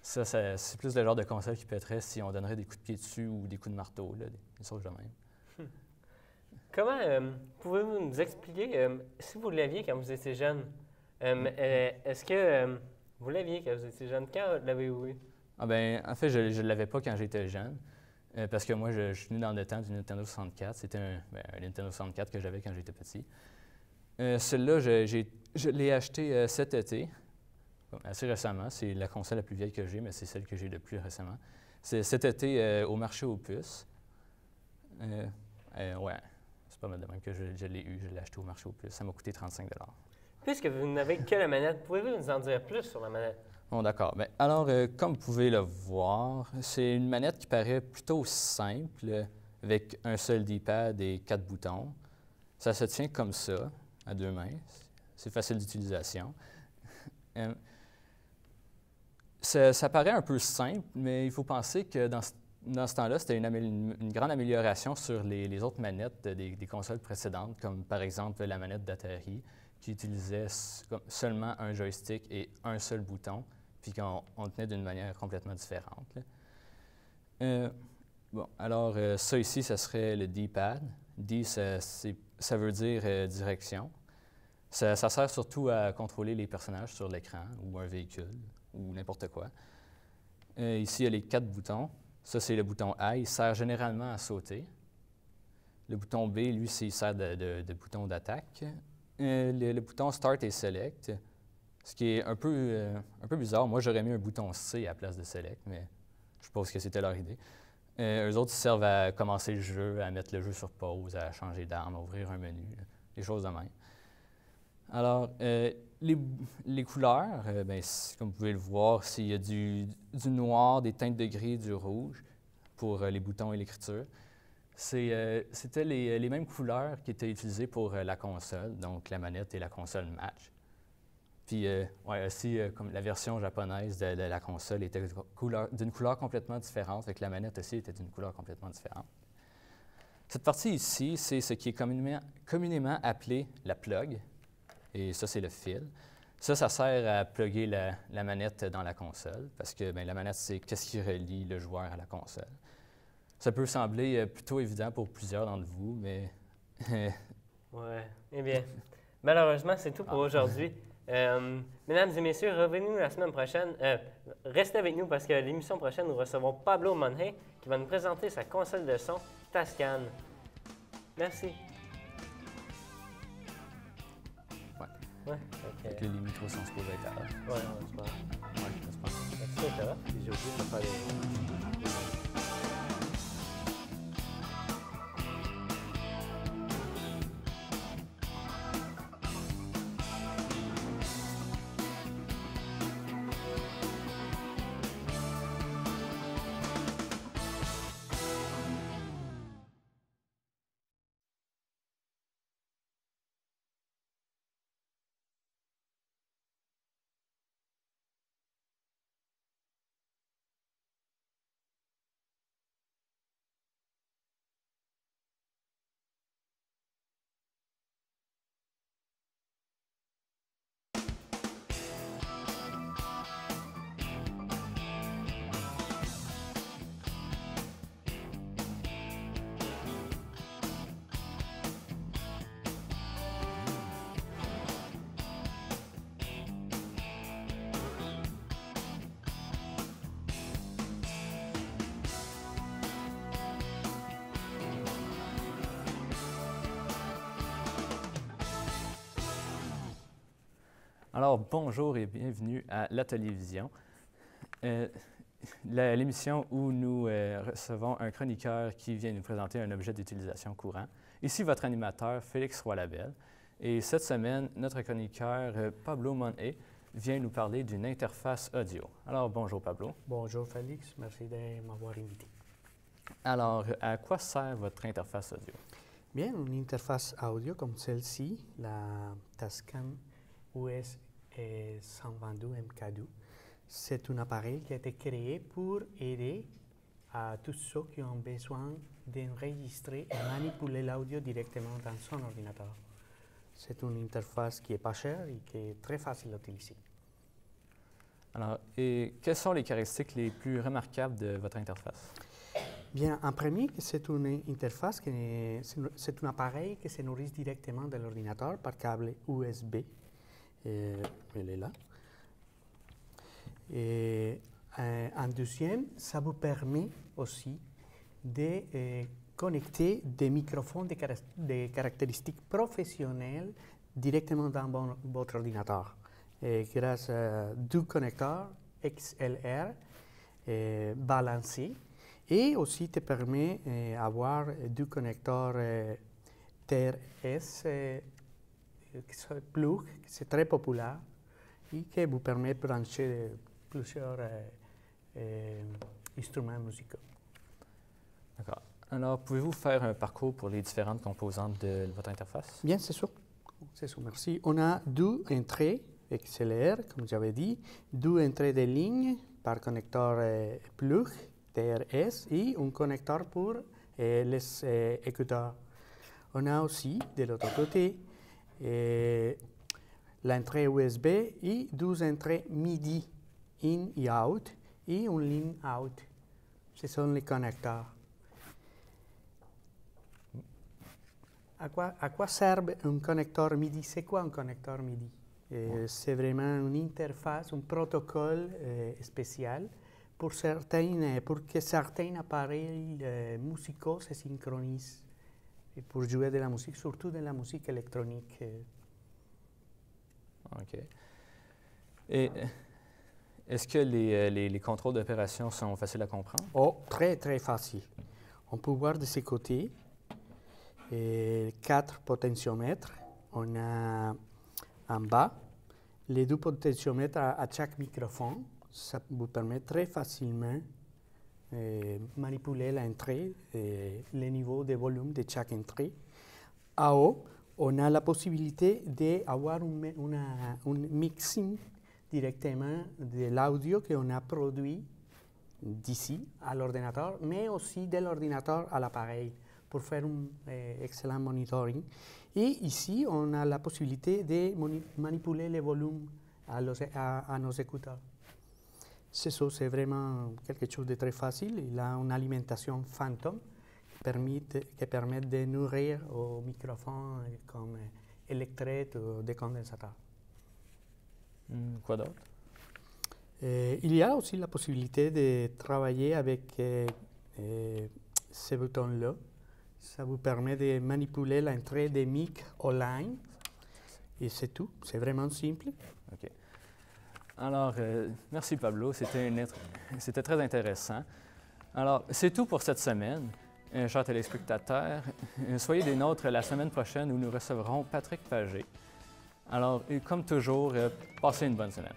Ça c'est plus le genre de console qui pèterait si on donnerait des coups de pied dessus ou des coups de marteau, là, des choses de même. Comment pouvez-vous nous expliquer si vous l'aviez quand vous étiez jeune? Est-ce que vous l'aviez quand vous étiez jeune? Quand l'avez-vous eu? Ah ben, en fait, je ne l'avais pas quand j'étais jeune, parce que moi, je suis venu dans le temps du Nintendo 64. C'était un Nintendo 64 que j'avais quand j'étais petit. Celui-là, je l'ai acheté cet été, assez récemment. C'est la console la plus vieille que j'ai, mais c'est celle que j'ai le plus récemment. C'est cet été au marché aux puces. Ouais, c'est pas mal de même que je l'ai eu. Je l'ai acheté au marché aux puces. Ça m'a coûté 35 $. Puisque vous n'avez que la manette, pouvez-vous nous en dire plus sur la manette? Bon, d'accord. Bien, alors, comme vous pouvez le voir, c'est une manette qui paraît plutôt simple, avec un seul D-pad et 4 boutons. Ça se tient comme ça, à 2 mains. C'est facile d'utilisation. Ça paraît un peu simple, mais il faut penser que dans ce temps-là, c'était une grande amélioration sur les autres manettes des consoles précédentes, comme par exemple la manette d'Atari, qui utilisait seulement un joystick et un seul bouton, puis qu'on tenait d'une manière complètement différente. Bon, alors ça ici, ça serait le D-pad. D, ça veut dire direction. Ça sert surtout à contrôler les personnages sur l'écran ou un véhicule ou n'importe quoi. Ici, il y a les 4 boutons. Ça, c'est le bouton A. Il sert généralement à sauter. Le bouton B, lui, il sert de bouton d'attaque. Le bouton Start et Select, ce qui est un peu bizarre. Moi, j'aurais mis un bouton C à la place de Select, mais je suppose que c'était leur idée. Eux autres, ils servent à commencer le jeu, à mettre le jeu sur pause, à changer d'arme, à ouvrir un menu, des choses de même. Alors, les couleurs, comme vous pouvez le voir, il y a du noir, des teintes de gris, du rouge pour les boutons et l'écriture. C'était les mêmes couleurs qui étaient utilisées pour la console, donc la manette et la console match. Puis aussi, comme la version japonaise de la console était d'une couleur complètement différente, avec la manette aussi était d'une couleur complètement différente. Cette partie ici, c'est ce qui est communément appelé la plug, et ça, c'est le fil. Ça sert à plugger la manette dans la console, parce que la manette, c'est qu'est-ce qui relie le joueur à la console. Ça peut sembler plutôt évident pour plusieurs d'entre vous, mais... Oui. Eh bien, malheureusement, c'est tout pour aujourd'hui. Mesdames et messieurs, revenez-nous la semaine prochaine. Restez avec nous parce que l'émission prochaine, nous recevons Pablo Monge qui va nous présenter sa console de son Tascam. Merci. Ouais. Okay. Les micros sont supposés être là. Ouais, c'est pas grave. Ouais, c'est pas grave. C'est ça, j'ai oublié de faire les... Alors, bonjour et bienvenue à La Télévision, l'émission où nous recevons un chroniqueur qui vient nous présenter un objet d'utilisation courant. Ici, votre animateur, Félix Roy-Labelle. Et cette semaine, notre chroniqueur, Pablo Monet, vient nous parler d'une interface audio. Alors, bonjour Pablo. Bonjour Félix, merci de m'avoir invité. Alors, à quoi sert votre interface audio? Bien, une interface audio comme celle-ci, la Tascam US 122 MK2, c'est un appareil qui a été créé pour aider à tous ceux qui ont besoin d'enregistrer et manipuler l'audio directement dans son ordinateur. C'est une interface qui n'est pas chère et qui est très facile à utiliser. Alors, et quelles sont les caractéristiques les plus remarquables de votre interface? Bien, en premier, c'est une interface, c'est un appareil qui se nourrit directement de l'ordinateur par câble USB. Elle est là. Et en deuxième, ça vous permet aussi de connecter des microphones de caractéristiques professionnelles directement dans votre ordinateur. Et grâce à deux connecteurs XLR balancés, et aussi te permet d'avoir deux connecteurs TRS qui sont plug, c'est très populaire et qui vous permet de brancher plusieurs instruments musicaux. D'accord. Alors, pouvez-vous faire un parcours pour les différentes composantes de votre interface? Bien, c'est sûr. C'est sûr, merci. On a deux entrées XLR, comme j'avais dit, deux entrées de ligne par connecteur plug, TRS, et un connecteur pour les écouteurs. On a aussi, de l'autre côté, l'entrée USB et deux entrées MIDI, in et out, et une ligne out. Ce sont les connecteurs. À quoi sert un connecteur MIDI? C'est quoi un connecteur MIDI? C'est vraiment une interface, un protocole spécial pour que certains appareils musicaux se synchronisent et pour jouer de la musique, surtout de la musique électronique. OK. Et est-ce que les contrôles d'opération sont faciles à comprendre? Oh, très, très facile. On peut voir de ces côtés 4 potentiomètres. On a en bas les deux potentiomètres à chaque microphone. Ça vous permet très facilement de manipuler l'entrée et le niveau de volume de chaque entrée. En haut, on a la possibilité d'avoir un mixing directement de l'audio qu'on a produit d'ici à l'ordinateur, mais aussi de l'ordinateur à l'appareil pour faire un excellent monitoring. Et ici, on a la possibilité de manipuler le volume à nos écouteurs. C'est vraiment quelque chose de très facile. Il a une alimentation Phantom qui permet de nourrir au microphone comme électrette ou des condensateurs. Quoi d'autre? Il y a aussi la possibilité de travailler avec ces boutons-là. Ça vous permet de manipuler l'entrée des mic online. Et c'est tout. C'est vraiment simple. OK. Alors, merci Pablo. C'était très intéressant. Alors, c'est tout pour cette semaine. Chers téléspectateurs, soyez des nôtres la semaine prochaine où nous recevrons Patrick Pagé. Alors, comme toujours, passez une bonne semaine.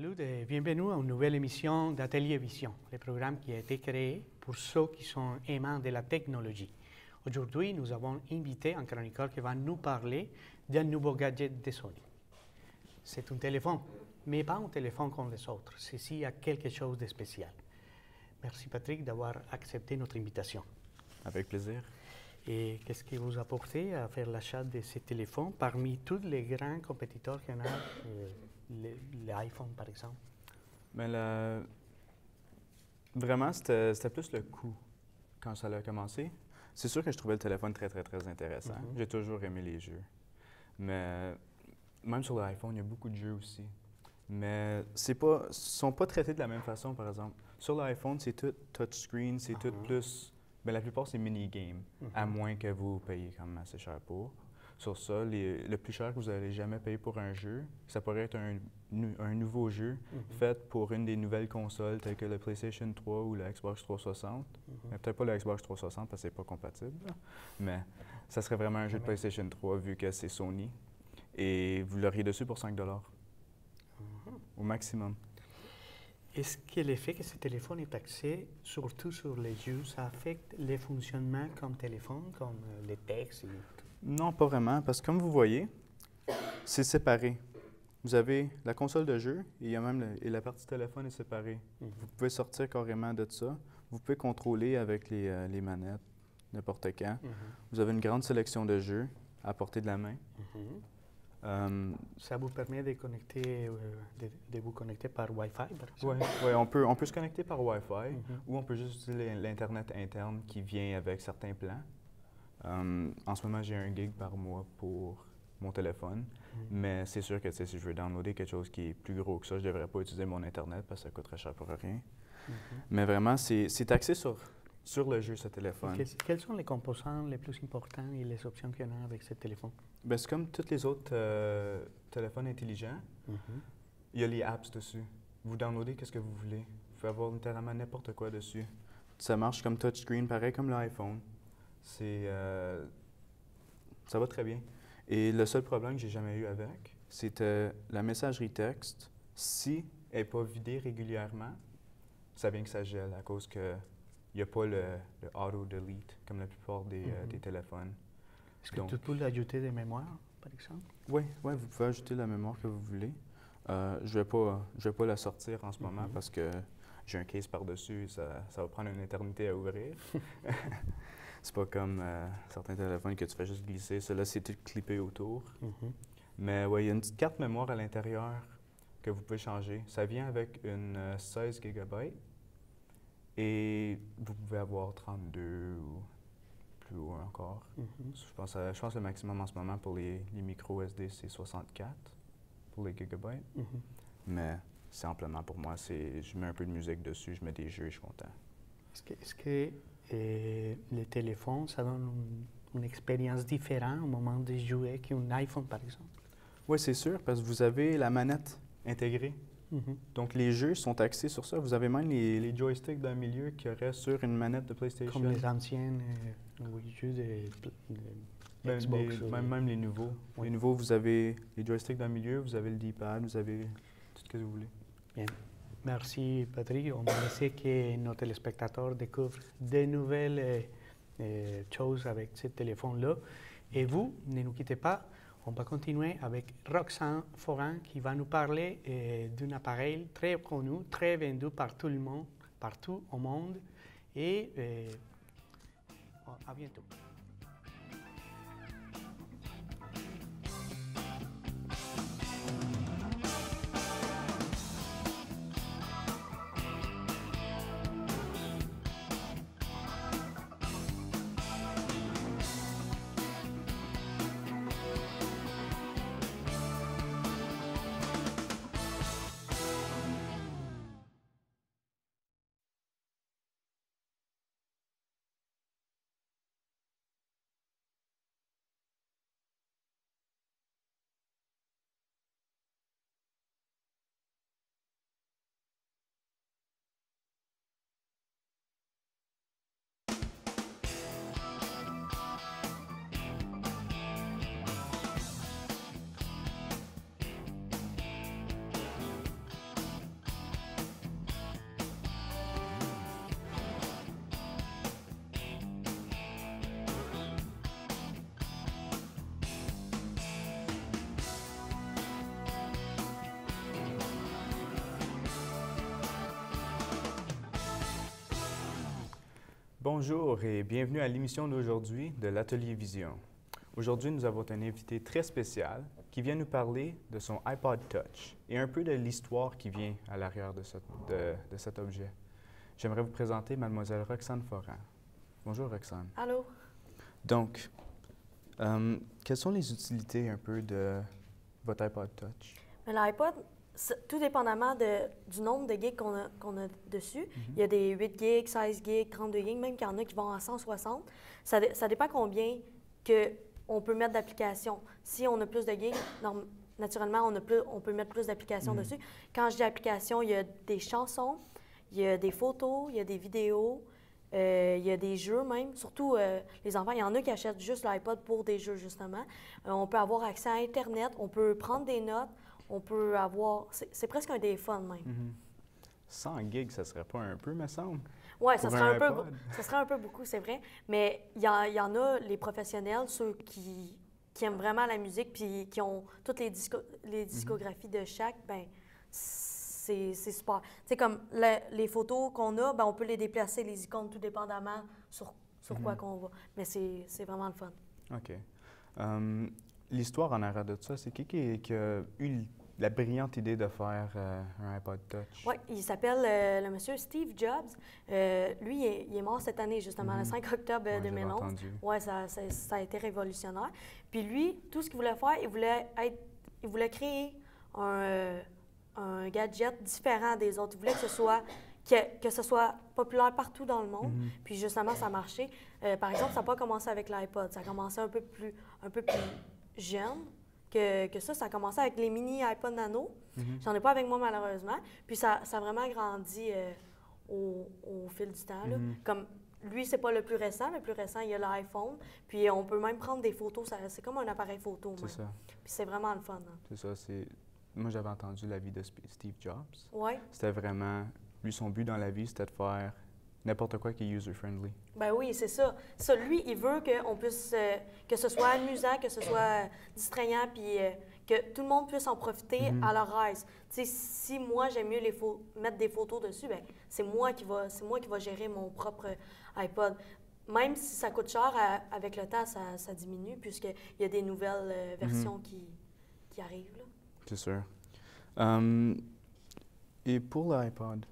Salut et bienvenue à une nouvelle émission d'Atelier Vision, le programme qui a été créé pour ceux qui sont aimants de la technologie. Aujourd'hui, nous avons invité un chroniqueur qui va nous parler d'un nouveau gadget de Sony. C'est un téléphone, mais pas un téléphone comme les autres. Ceci a quelque chose de spécial. Merci Patrick d'avoir accepté notre invitation. Avec plaisir. Et qu'est-ce qui vous a porté à faire l'achat de ces téléphones parmi tous les grands compétiteurs qu'il y en a, l'iPhone par exemple? Mais vraiment, c'était plus le coût quand ça a commencé. C'est sûr que je trouvais le téléphone très, très, très intéressant. J'ai toujours aimé les jeux. Mais même sur l'iPhone, il y a beaucoup de jeux aussi. Mais ils ne sont pas traités de la même façon, par exemple. Sur l'iPhone, c'est tout touchscreen, c'est tout plus... Mais la plupart, c'est mini-game, à moins que vous payiez quand même assez cher pour. Sur ça, le plus cher que vous n'allez jamais payer pour un jeu, ça pourrait être un nouveau jeu fait pour une des nouvelles consoles telles que le PlayStation 3 ou la Xbox 360. Mais peut-être pas la Xbox 360 parce que c'est pas compatible, mais ça serait vraiment un jeu de PlayStation 3 vu que c'est Sony. Et vous l'auriez dessus pour 5 $ au maximum. Est-ce que l'effet que ce téléphone est axé surtout sur les jeux, ça affecte les fonctionnements comme téléphone, comme les textes et tout? Non, pas vraiment, parce que comme vous voyez, c'est séparé. Vous avez la console de jeu et il y a même la partie téléphone est séparée. Vous pouvez sortir carrément de ça. Vous pouvez contrôler avec les manettes n'importe quand. Vous avez une grande sélection de jeux à portée de la main. Ça vous permet de connecter, de vous connecter par Wi-Fi, par exemple? Oui, on peut se connecter par Wi-Fi ou on peut juste utiliser l'Internet interne qui vient avec certains plans. En ce moment, j'ai 1 gig par mois pour mon téléphone, mais c'est sûr que si je veux downloader quelque chose qui est plus gros que ça, je ne devrais pas utiliser mon Internet parce que ça coûte très cher pour rien. Mais vraiment, c'est axé sur le jeu, ce téléphone. Quels sont les composants les plus importants et les options qu'il y en a avec ce téléphone? Bien, c'est comme tous les autres téléphones intelligents. Il y a les apps dessus. Vous downloadez qu'est-ce que vous voulez. Vous pouvez avoir littéralement n'importe quoi dessus. Ça marche comme touchscreen, pareil comme l'iPhone. Ça va très bien. Et le seul problème que j'ai jamais eu avec, c'était la messagerie texte. Si elle n'est pas vidée régulièrement, ça vient que ça gèle à cause que il n'y a pas le auto-delete comme la plupart des téléphones. Est-ce que tu peux ajouter des mémoires, par exemple? Oui, vous pouvez ajouter la mémoire que vous voulez. Je vais pas la sortir en ce moment parce que j'ai un case par-dessus et ça va prendre une éternité à ouvrir. C'est pas comme certains téléphones que tu fais juste glisser. Celui-là, c'est tout clippé autour. Mais oui, il y a une petite carte mémoire à l'intérieur que vous pouvez changer. Ça vient avec une 16 GB et vous pouvez avoir 32 ou plus haut encore. Je pense que le maximum en ce moment pour les micro SD, c'est 64 pour les gigabytes. Mais c'est amplement pour moi. Je mets un peu de musique dessus, je mets des jeux et je suis content. Est-ce que les téléphones, ça donne une expérience différente au moment de jouer qu'un iPhone, par exemple? Oui, c'est sûr, parce que vous avez la manette intégrée. Donc, les jeux sont axés sur ça. Vous avez même les joysticks dans le milieu qui auraient sur une manette de PlayStation. Comme les anciennes jeux de Xbox. Même les nouveaux. Les nouveaux, vous avez les joysticks dans le milieu, vous avez le D-pad, vous avez tout ce que vous voulez. Bien. Merci, Patrick. On va laisser que nos téléspectateurs découvrent de nouvelles choses avec ce téléphone-là. Et vous, ne nous quittez pas. On va continuer avec Roxane Foran qui va nous parler d'un appareil très connu, très vendu par tout le monde, partout au monde. Et à bientôt. Bonjour et bienvenue à l'émission d'aujourd'hui de l'Atelier Vision. Aujourd'hui, nous avons un invité très spécial qui vient nous parler de son iPod Touch et un peu de l'histoire qui vient à l'arrière de cet objet. J'aimerais vous présenter Mademoiselle Roxane Foran. Bonjour Roxane. Allô? Donc, quelles sont les utilités un peu de votre iPod Touch? L'iPod, tout dépendamment du nombre de gigs qu'on a dessus, il y a des 8 gigs, 16 gigs, 32 gigs, même qu'il y en a qui vont à 160. Ça dépend combien on peut mettre d'applications. Si on a plus de gigs, naturellement, on peut mettre plus d'applications dessus. Quand je dis applications, il y a des chansons, il y a des photos, il y a des vidéos, il y a des jeux même. Surtout les enfants, il y en a qui achètent juste l'iPod pour des jeux, justement. On peut avoir accès à Internet, on peut prendre des notes, on peut avoir... C'est presque un téléphone même. 100 gigs, ça serait pas un peu, me semble? Oui, ça serait un peu beaucoup, c'est vrai. Mais il y en a, les professionnels, ceux qui aiment vraiment la musique puis qui ont toutes les discographies de chaque, ben c'est super. Tu sais, comme les photos qu'on a, ben on peut les déplacer, les icônes, tout dépendamment sur quoi qu'on va. Mais c'est vraiment le fun. OK. L'histoire en arrière de ça, c'est qui a eu la brillante idée de faire un iPod Touch? Oui, il s'appelle le monsieur Steve Jobs. Lui, il est mort cette année, justement, le 5 octobre 2011. Oui, ça a été révolutionnaire. Puis lui, tout ce qu'il voulait faire, il voulait créer un gadget différent des autres. Il voulait que ce soit populaire partout dans le monde. Puis justement, ça a marché. Par exemple, ça n'a pas commencé avec l'iPod. Ça a commencé un peu plus jeune que ça. Ça a commencé avec les mini iPod Nano. J'en ai pas avec moi, malheureusement. Puis ça a vraiment grandi au fil du temps. Là. Comme lui, c'est pas le plus récent. Le plus récent, il y a l'iPhone. Puis on peut même prendre des photos. C'est comme un appareil photo. C'est ça. Puis c'est vraiment le fun. Hein. C'est ça. Moi, j'avais entendu la vie de Steve Jobs. Oui. C'était vraiment... Lui, son but dans la vie, c'était de faire n'importe quoi qui est user-friendly. Ben oui, c'est ça. Lui, il veut qu'on puisse... que ce soit amusant, que ce soit distrayant, puis que tout le monde puisse en profiter à leur aise. Tu sais, si moi, j'aime mieux mettre des photos dessus, ben c'est moi qui va gérer mon propre iPod. Même si ça coûte cher, avec le temps, ça diminue, puisqu'il y a des nouvelles versions qui arrivent. Là. C'est sûr. Et pour l'iPod,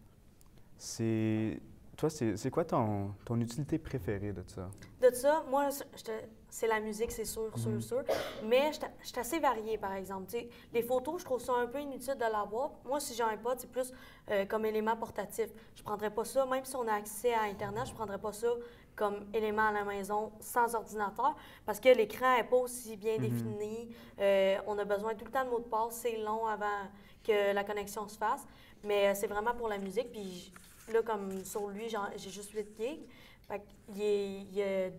c'est quoi ton utilité préférée de ça? De ça, moi, c'est la musique, c'est sûr. Mais je suis assez variée, par exemple. T'sais, les photos, je trouve ça un peu inutile de l'avoir. Moi, si j'ai un iPod, c'est plus comme élément portatif. Je ne prendrais pas ça, même si on a accès à Internet, je ne prendrais pas ça comme élément à la maison sans ordinateur, parce que l'écran n'est pas aussi bien défini. On a besoin tout le temps de mots de passe. C'est long avant que la connexion se fasse. Mais c'est vraiment pour la musique. Puis là, comme sur lui, j'ai juste 8 gigs. Fait qu'il y a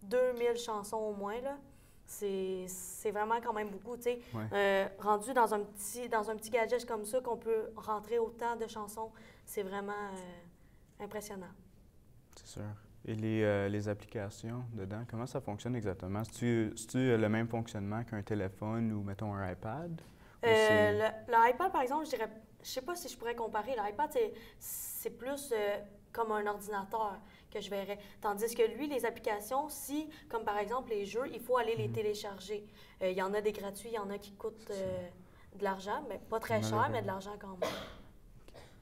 2000 chansons au moins, là. C'est vraiment quand même beaucoup, tu sais. Ouais. Rendu dans un petit gadget comme ça, qu'on peut rentrer autant de chansons, c'est vraiment impressionnant. C'est sûr. Et les applications dedans, comment ça fonctionne exactement? C'est-tu le même fonctionnement qu'un téléphone ou, mettons, un iPad? L'iPad, par exemple, je sais pas si je pourrais comparer. L'iPad, c'est plus comme un ordinateur que je verrais. Tandis que lui, les applications, comme par exemple les jeux, il faut aller les télécharger. Il y en a des gratuits, il y en a qui coûtent de l'argent, mais pas très cher, mais de l'argent quand même.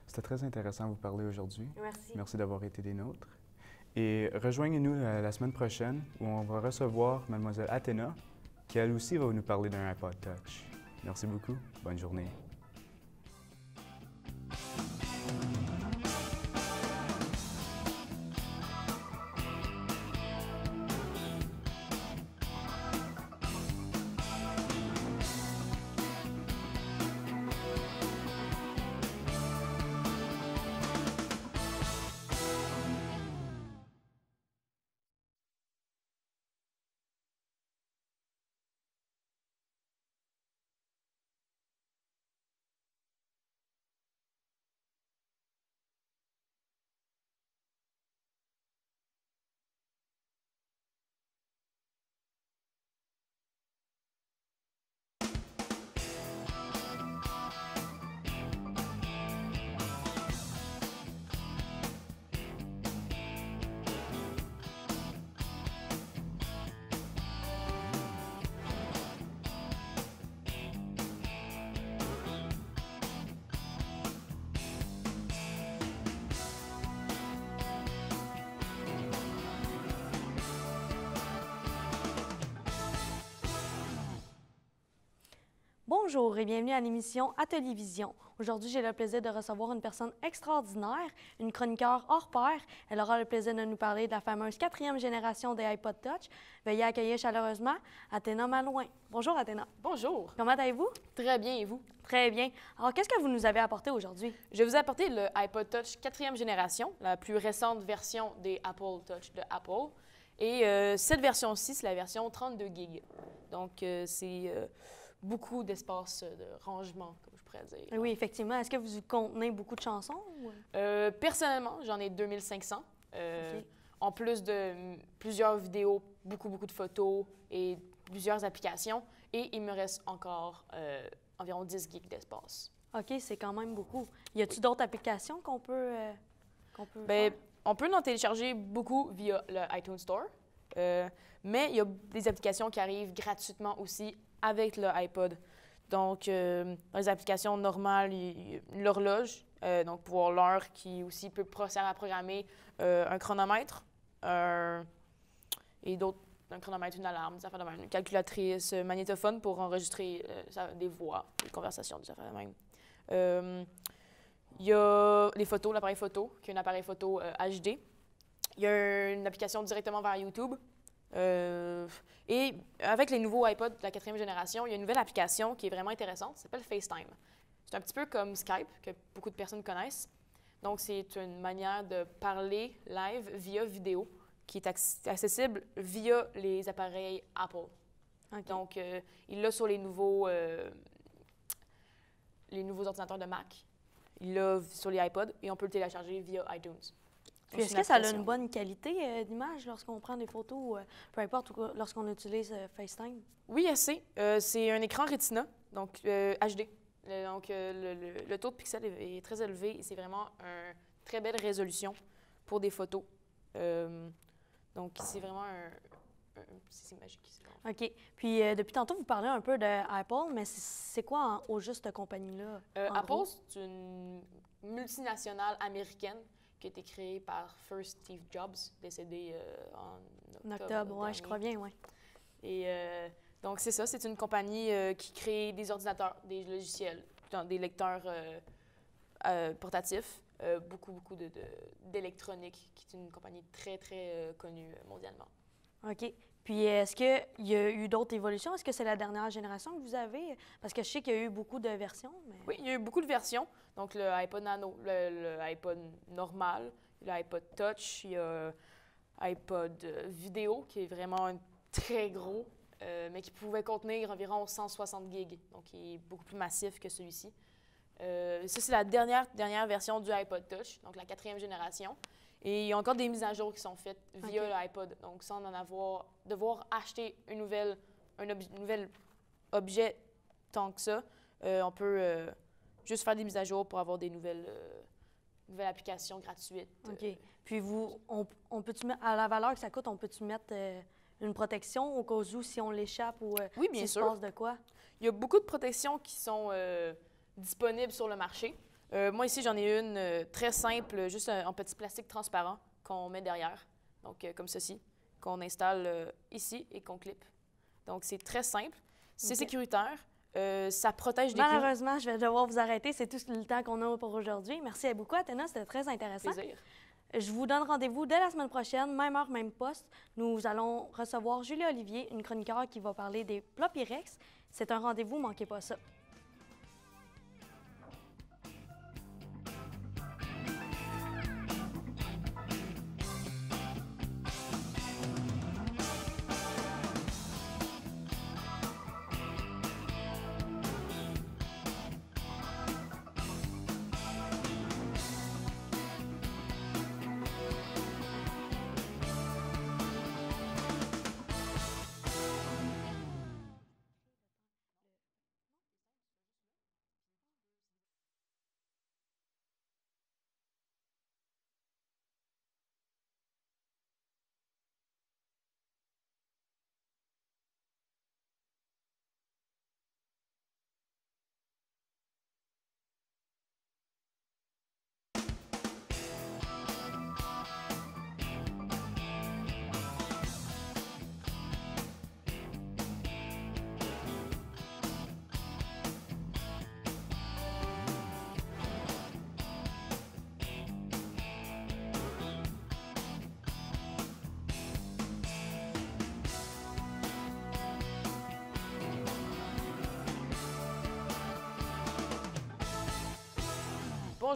C'était très intéressant de vous parler aujourd'hui. Merci. Merci d'avoir été des nôtres. Et rejoignez-nous la semaine prochaine où on va recevoir Mademoiselle Athéna, qui elle aussi va nous parler d'un iPod Touch. Merci beaucoup. Bonne journée. Bonjour et bienvenue à l'émission Atelier Vision. Aujourd'hui, j'ai le plaisir de recevoir une personne extraordinaire, une chroniqueur hors pair. Elle aura le plaisir de nous parler de la fameuse 4e génération des iPod Touch. Veuillez accueillir chaleureusement Athéna Malouin. Bonjour Athéna. Bonjour. Comment allez-vous? Très bien, et vous? Très bien. Alors, qu'est-ce que vous nous avez apporté aujourd'hui? Je vous ai apporté le iPod Touch 4e génération, la plus récente version des Apple Touch de Apple. Et cette version-ci, c'est la version 32 GB. Donc, c'est beaucoup d'espace de rangement, comme je pourrais dire. Oui, effectivement. Est-ce que vous contenez beaucoup de chansons? Ou... Personnellement, j'en ai 2500. OK. En plus de plusieurs vidéos, beaucoup de photos et plusieurs applications. Et il me reste encore environ 10 gigs d'espace. OK, c'est quand même beaucoup. Y a-t-il d'autres applications qu'on peut Bien, faire? on peut en télécharger beaucoup via le iTunes Store, mais il y a des applications qui arrivent gratuitement aussi avec le iPod. Donc, dans les applications normales, il y a l'horloge, donc pour voir l'heure, qui aussi peut servir à programmer un chronomètre et d'autres, un chronomètre, une alarme, des affaires de même, une calculatrice, magnétophone pour enregistrer des voix, des conversations, des affaires de même. Il y a les photos, l'appareil photo, qui est un appareil photo HD. Il y a une application directement vers YouTube. Et avec les nouveaux iPods de la 4e génération, il y a une nouvelle application qui est vraiment intéressante, ça s'appelle FaceTime. C'est un petit peu comme Skype, que beaucoup de personnes connaissent. Donc, c'est une manière de parler live via vidéo qui est accessible via les appareils Apple. Okay. Donc, il l'a sur les nouveaux ordinateurs de Mac. Il l'a sur les iPods et on peut le télécharger via iTunes. Puis est-ce que ça a une bonne qualité d'image lorsqu'on prend des photos, peu importe, lorsqu'on utilise FaceTime? Oui, assez. C'est un écran Retina, donc HD. Donc, le taux de pixels est très élevé et c'est vraiment une très belle résolution pour des photos. Donc, c'est vraiment c'est magique. OK. Puis, depuis tantôt, vous parlez un peu d'Apple, mais c'est quoi au juste cette compagnie-là? Apple, c'est une multinationale américaine qui a été créée par First Steve Jobs, décédé en octobre. Oui, je crois bien, oui. Et donc, c'est ça, c'est une compagnie qui crée des ordinateurs, des logiciels, des lecteurs portatifs, beaucoup d'électronique, qui est une compagnie très connue mondialement. OK. Puis, est-ce qu'il y a eu d'autres évolutions? Est-ce que c'est la dernière génération que vous avez? Parce que je sais qu'il y a eu beaucoup de versions. Mais... Oui, il y a eu beaucoup de versions. Donc, le iPod Nano, le iPod normal, l'iPod Touch, il y a iPod vidéo, qui est vraiment très gros, mais qui pouvait contenir environ 160 gigs. Donc, il est beaucoup plus massif que celui-ci. Ça, c'est la dernière version du iPod Touch, donc la 4e génération. Et il y a encore des mises à jour qui sont faites via l'iPod. Donc, sans devoir acheter un nouvel objet tant que ça, on peut juste faire des mises à jour pour avoir des nouvelles applications gratuites. OK. Puis, on peut-tu mettre, à la valeur que ça coûte, on peut-tu mettre une protection au cas où si on l'échappe ou oui, bien sûr. s'il se passe de quoi? Il y a beaucoup de protections qui sont disponibles sur le marché. Moi, ici, j'en ai une très simple, juste en petit plastique transparent qu'on met derrière, donc comme ceci, qu'on installe ici et qu'on clip. Donc, c'est très simple, c'est sécuritaire, ça protège des coups. Malheureusement, je vais devoir vous arrêter. C'est tout le temps qu'on a pour aujourd'hui. Merci beaucoup, Athéna, c'était très intéressant. Plaisir. Je vous donne rendez-vous dès la semaine prochaine, même heure, même poste. Nous allons recevoir Julie Olivier, une chroniqueur qui va parler des plats Pyrex. C'est un rendez-vous, manquez pas ça.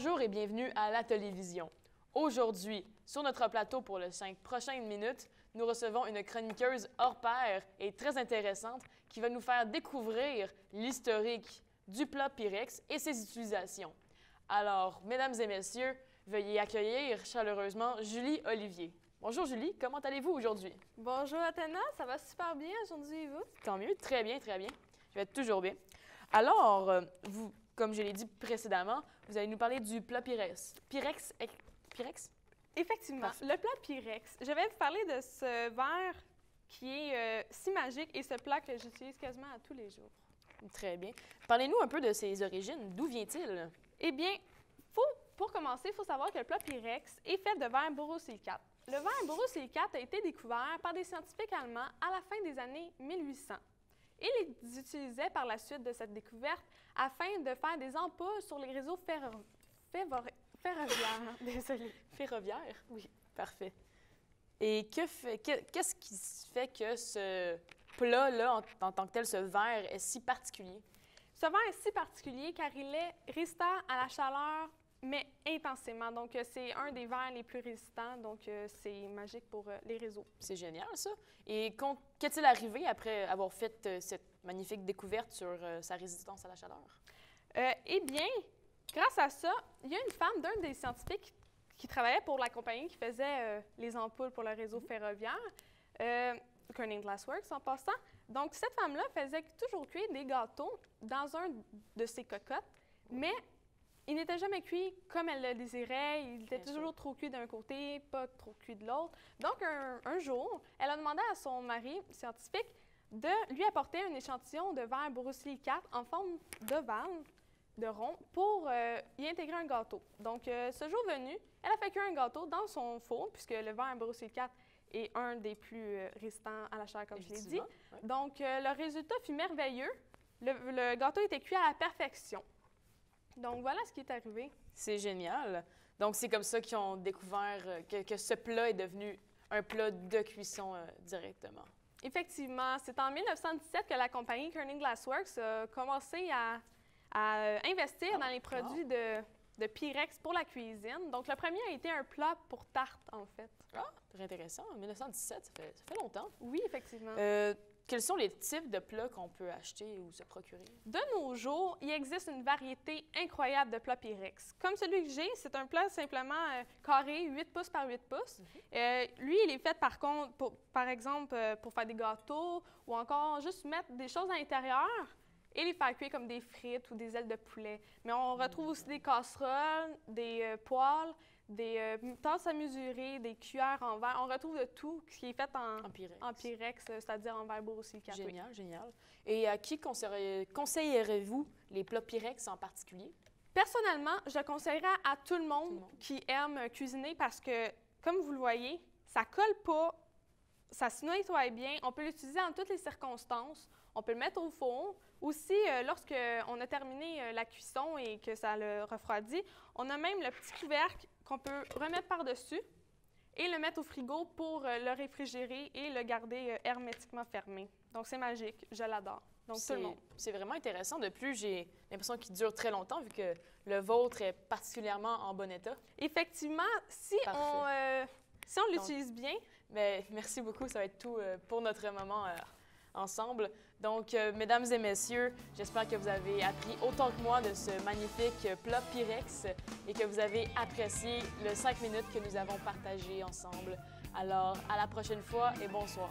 Bonjour et bienvenue à la télévision. Aujourd'hui, sur notre plateau pour les 5 prochaines minutes, nous recevons une chroniqueuse hors pair et très intéressante qui va nous faire découvrir l'historique du plat Pyrex et ses utilisations. Alors, mesdames et messieurs, veuillez accueillir chaleureusement Julie Olivier. Bonjour Julie, comment allez-vous aujourd'hui? Bonjour Athéna, ça va super bien aujourd'hui et vous? Tant mieux, très bien, très bien. Je vais être toujours bien. Alors, vous, comme je l'ai dit précédemment, vous allez nous parler du plat Pyrex. Pyrex? Effectivement, Parfait. le plat Pyrex. Je vais vous parler de ce verre qui est si magique et ce plat que j'utilise quasiment à tous les jours. Très bien. Parlez-nous un peu de ses origines. D'où vient-il? Eh bien, pour commencer, il faut savoir que le plat Pyrex est fait de verre borosilicate. Le verre borosilicate a été découvert par des scientifiques allemands à la fin des années 1800. Ils utilisaient par la suite de cette découverte afin de faire des ampoules sur les réseaux ferroviaires. Désolée. Ferroviaire? Oui, parfait. Et qu'est-ce qui fait que ce plat-là, en tant que tel, ce verre, est si particulier? Ce verre est si particulier car il est résistant à la chaleur, mais intensément. Donc, c'est un des verres les plus résistants. Donc, c'est magique pour les réseaux. C'est génial, ça. Et qu'est-il arrivé après avoir fait cette magnifique découverte sur sa résistance à la chaleur? Eh bien, grâce à ça, il y a une femme d'un des scientifiques qui travaillait pour la compagnie qui faisait les ampoules pour le réseau ferroviaire, Corning Glassworks en passant. Donc, cette femme-là faisait toujours cuire des gâteaux dans un de ses cocottes, mais il n'était jamais cuit comme elle le désirait. Il était toujours trop cuit d'un côté, pas trop cuit de l'autre. Donc, un jour, elle a demandé à son mari scientifique de lui apporter un échantillon de verre borosilicate en forme d'ovale, de rond, pour y intégrer un gâteau. Donc, ce jour venu, elle a fait cuire un gâteau dans son four, puisque le verre borosilicate est un des plus résistants à la chaleur, comme je l'ai dit. Ouais. Donc, le résultat fut merveilleux. Le gâteau était cuit à la perfection. Donc, voilà ce qui est arrivé. C'est génial. Donc, c'est comme ça qu'ils ont découvert que ce plat est devenu un plat de cuisson directement. Effectivement, c'est en 1917 que la compagnie Corning Glassworks a commencé à investir dans les produits de Pyrex pour la cuisine. Donc, le premier a été un plat pour tarte, en fait. Ah, très intéressant. En 1917, ça fait longtemps. Oui, effectivement. Quels sont les types de plats qu'on peut acheter ou se procurer? De nos jours, il existe une variété incroyable de plats Pyrex. Comme celui que j'ai, c'est un plat simplement carré, 8 pouces par 8 pouces. Lui, il est fait par contre, par exemple, pour faire des gâteaux ou encore juste mettre des choses à l'intérieur et les faire cuire comme des frites ou des ailes de poulet. Mais on retrouve aussi des casseroles, des poêles, des tasses à mesurer, des cuillères en verre. On retrouve de tout ce qui est fait en Pyrex, c'est-à-dire en verre borosilicate. Génial, oui. Génial. Et à qui conseillerez-vous les plats Pyrex en particulier? Personnellement, je conseillerais à tout le monde qui aime cuisiner parce que, comme vous le voyez, ça colle pas, ça se nettoie bien. On peut l'utiliser en toutes les circonstances. On peut le mettre au four. Aussi, lorsqu'on a terminé la cuisson et que ça le refroidit, on a même le petit couvercle qu'on peut remettre par-dessus et le mettre au frigo pour le réfrigérer et le garder hermétiquement fermé. Donc, c'est magique. Je l'adore. Donc, tout le monde. C'est vraiment intéressant. De plus, j'ai l'impression qu'il dure très longtemps vu que le vôtre est particulièrement en bon état. Effectivement, si on l'utilise bien. Bien, merci beaucoup. Ça va être tout pour notre moment ensemble. Donc, mesdames et messieurs, j'espère que vous avez appris autant que moi de ce magnifique plat Pyrex et que vous avez apprécié le 5 minutes que nous avons partagé ensemble. Alors, à la prochaine fois et bonsoir.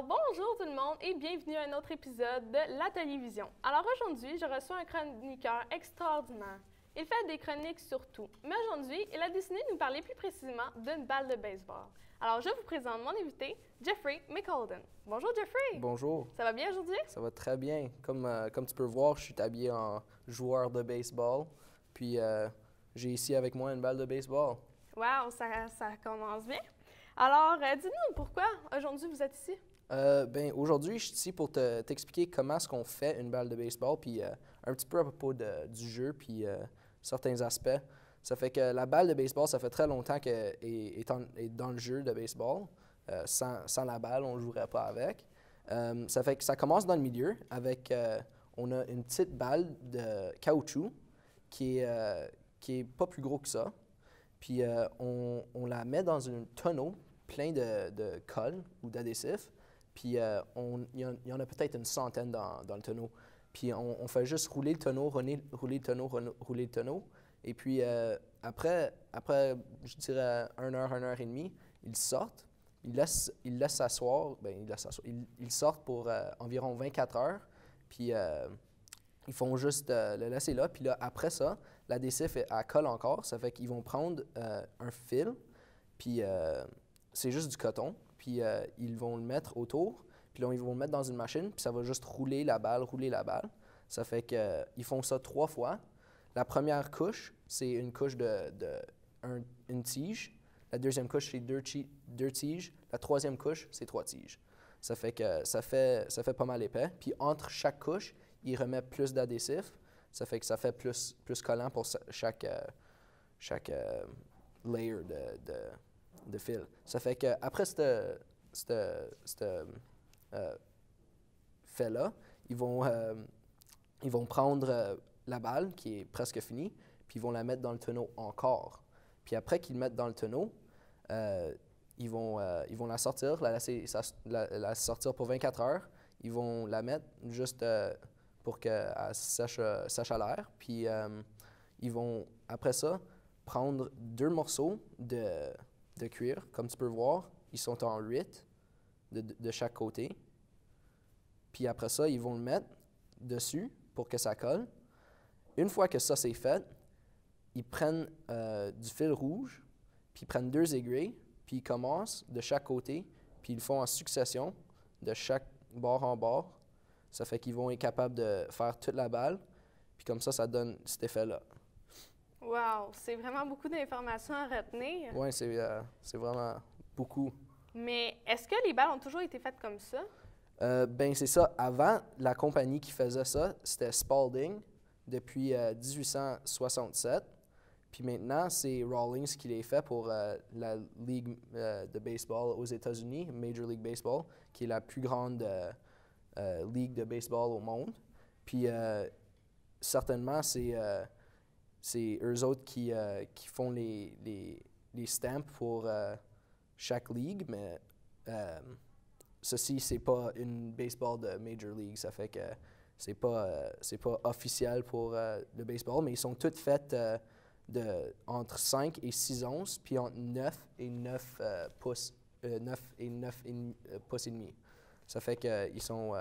Alors, bonjour tout le monde et bienvenue à un autre épisode de La Télévision. Alors aujourd'hui, je reçois un chroniqueur extraordinaire. Il fait des chroniques sur tout, mais aujourd'hui, il a décidé de nous parler plus précisément d'une balle de baseball. Alors, je vous présente mon invité, Jeffrey McColden. Bonjour Jeffrey! Bonjour. Ça va bien aujourd'hui? Ça va très bien. Comme tu peux voir, je suis habillé en joueur de baseball. Puis j'ai ici avec moi une balle de baseball. Wow, ça commence bien. Alors, dis-nous pourquoi aujourd'hui vous êtes ici? Aujourd'hui, je suis ici pour t'expliquer comment est-ce qu'on fait une balle de baseball, puis un petit peu à propos du jeu, puis certains aspects. Ça fait que la balle de baseball, ça fait très longtemps qu'elle est dans le jeu de baseball. Sans la balle, on ne jouerait pas avec. Ça fait que ça commence dans le milieu avec, on a une petite balle de caoutchouc qui est pas plus gros que ça. Puis on la met dans un tonneau plein de colle ou d'adhésif. Puis il y en a peut-être une centaine dans le tonneau. Puis on fait juste rouler le tonneau, rouler le tonneau, rouler le tonneau. Et puis après, je dirais 1 heure, 1 heure et demie, ils sortent. Ils laissent s'asseoir. Ils sortent pour environ 24 heures. Puis ils font juste le laisser là. Puis là, après ça, l'adhésif, elle colle encore. Ça fait qu'ils vont prendre un fil. Puis c'est juste du coton. Puis ils vont le mettre autour. Puis là, ils vont le mettre dans une machine. Puis ça va juste rouler la balle. Ça fait qu'ils font ça 3 fois. La première couche, c'est une couche une tige. La deuxième couche, c'est 2 tiges. La troisième couche, c'est 3 tiges. Ça fait que ça fait pas mal épais. Puis entre chaque couche, ils remettent plus d'adhésif. Ça fait que ça fait plus collant pour chaque layer de fil. Ça fait qu'après ce fait-là, ils vont prendre la balle qui est presque finie, puis ils vont la mettre dans le tonneau encore. Puis après qu'ils le mettent dans le tonneau, ils vont la sortir, la laisser la sortir pour 24 heures. Ils vont la mettre juste pour qu'elle sèche à l'air. Puis ils vont, après ça, prendre 2 morceaux de cuir. Comme tu peux voir, ils sont en 8 de chaque côté. Puis après ça, ils vont le mettre dessus pour que ça colle. Une fois que ça c'est fait, ils prennent du fil rouge, puis ils prennent 2 aiguilles, puis ils commencent de chaque côté, puis ils le font en succession de chaque bord en bord. Ça fait qu'ils vont être capables de faire toute la balle, puis comme ça donne cet effet-là. Wow, c'est vraiment beaucoup d'informations à retenir. Oui, c'est vraiment beaucoup. Mais est-ce que les balles ont toujours été faites comme ça? C'est ça. Avant, la compagnie qui faisait ça, c'était Spalding depuis 1867. Puis maintenant, c'est Rawlings qui les fait pour la Ligue de baseball aux États-Unis, Major League Baseball, qui est la plus grande ligue de baseball au monde. Puis certainement, c'est eux autres qui font les stamps pour chaque ligue, mais ceci, c'est pas une baseball de Major League. Ça fait que c'est pas officiel pour le baseball, mais ils sont toutes faites entre 5 et 6 onces, puis entre 9 et 9 pouces, 9 et 9 pouces et demi. Ça fait qu'ils sont...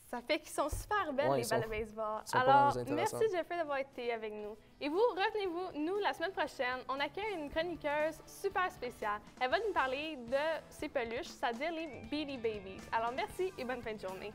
Ça fait qu'ils sont super belles, les balles de baseball. Alors, merci Jeffrey d'avoir été avec nous. Et vous, retenez-vous, nous, la semaine prochaine, on accueille une chroniqueuse super spéciale. Elle va nous parler de ses peluches, c'est-à-dire les Beanie Babies. Alors, merci et bonne fin de journée.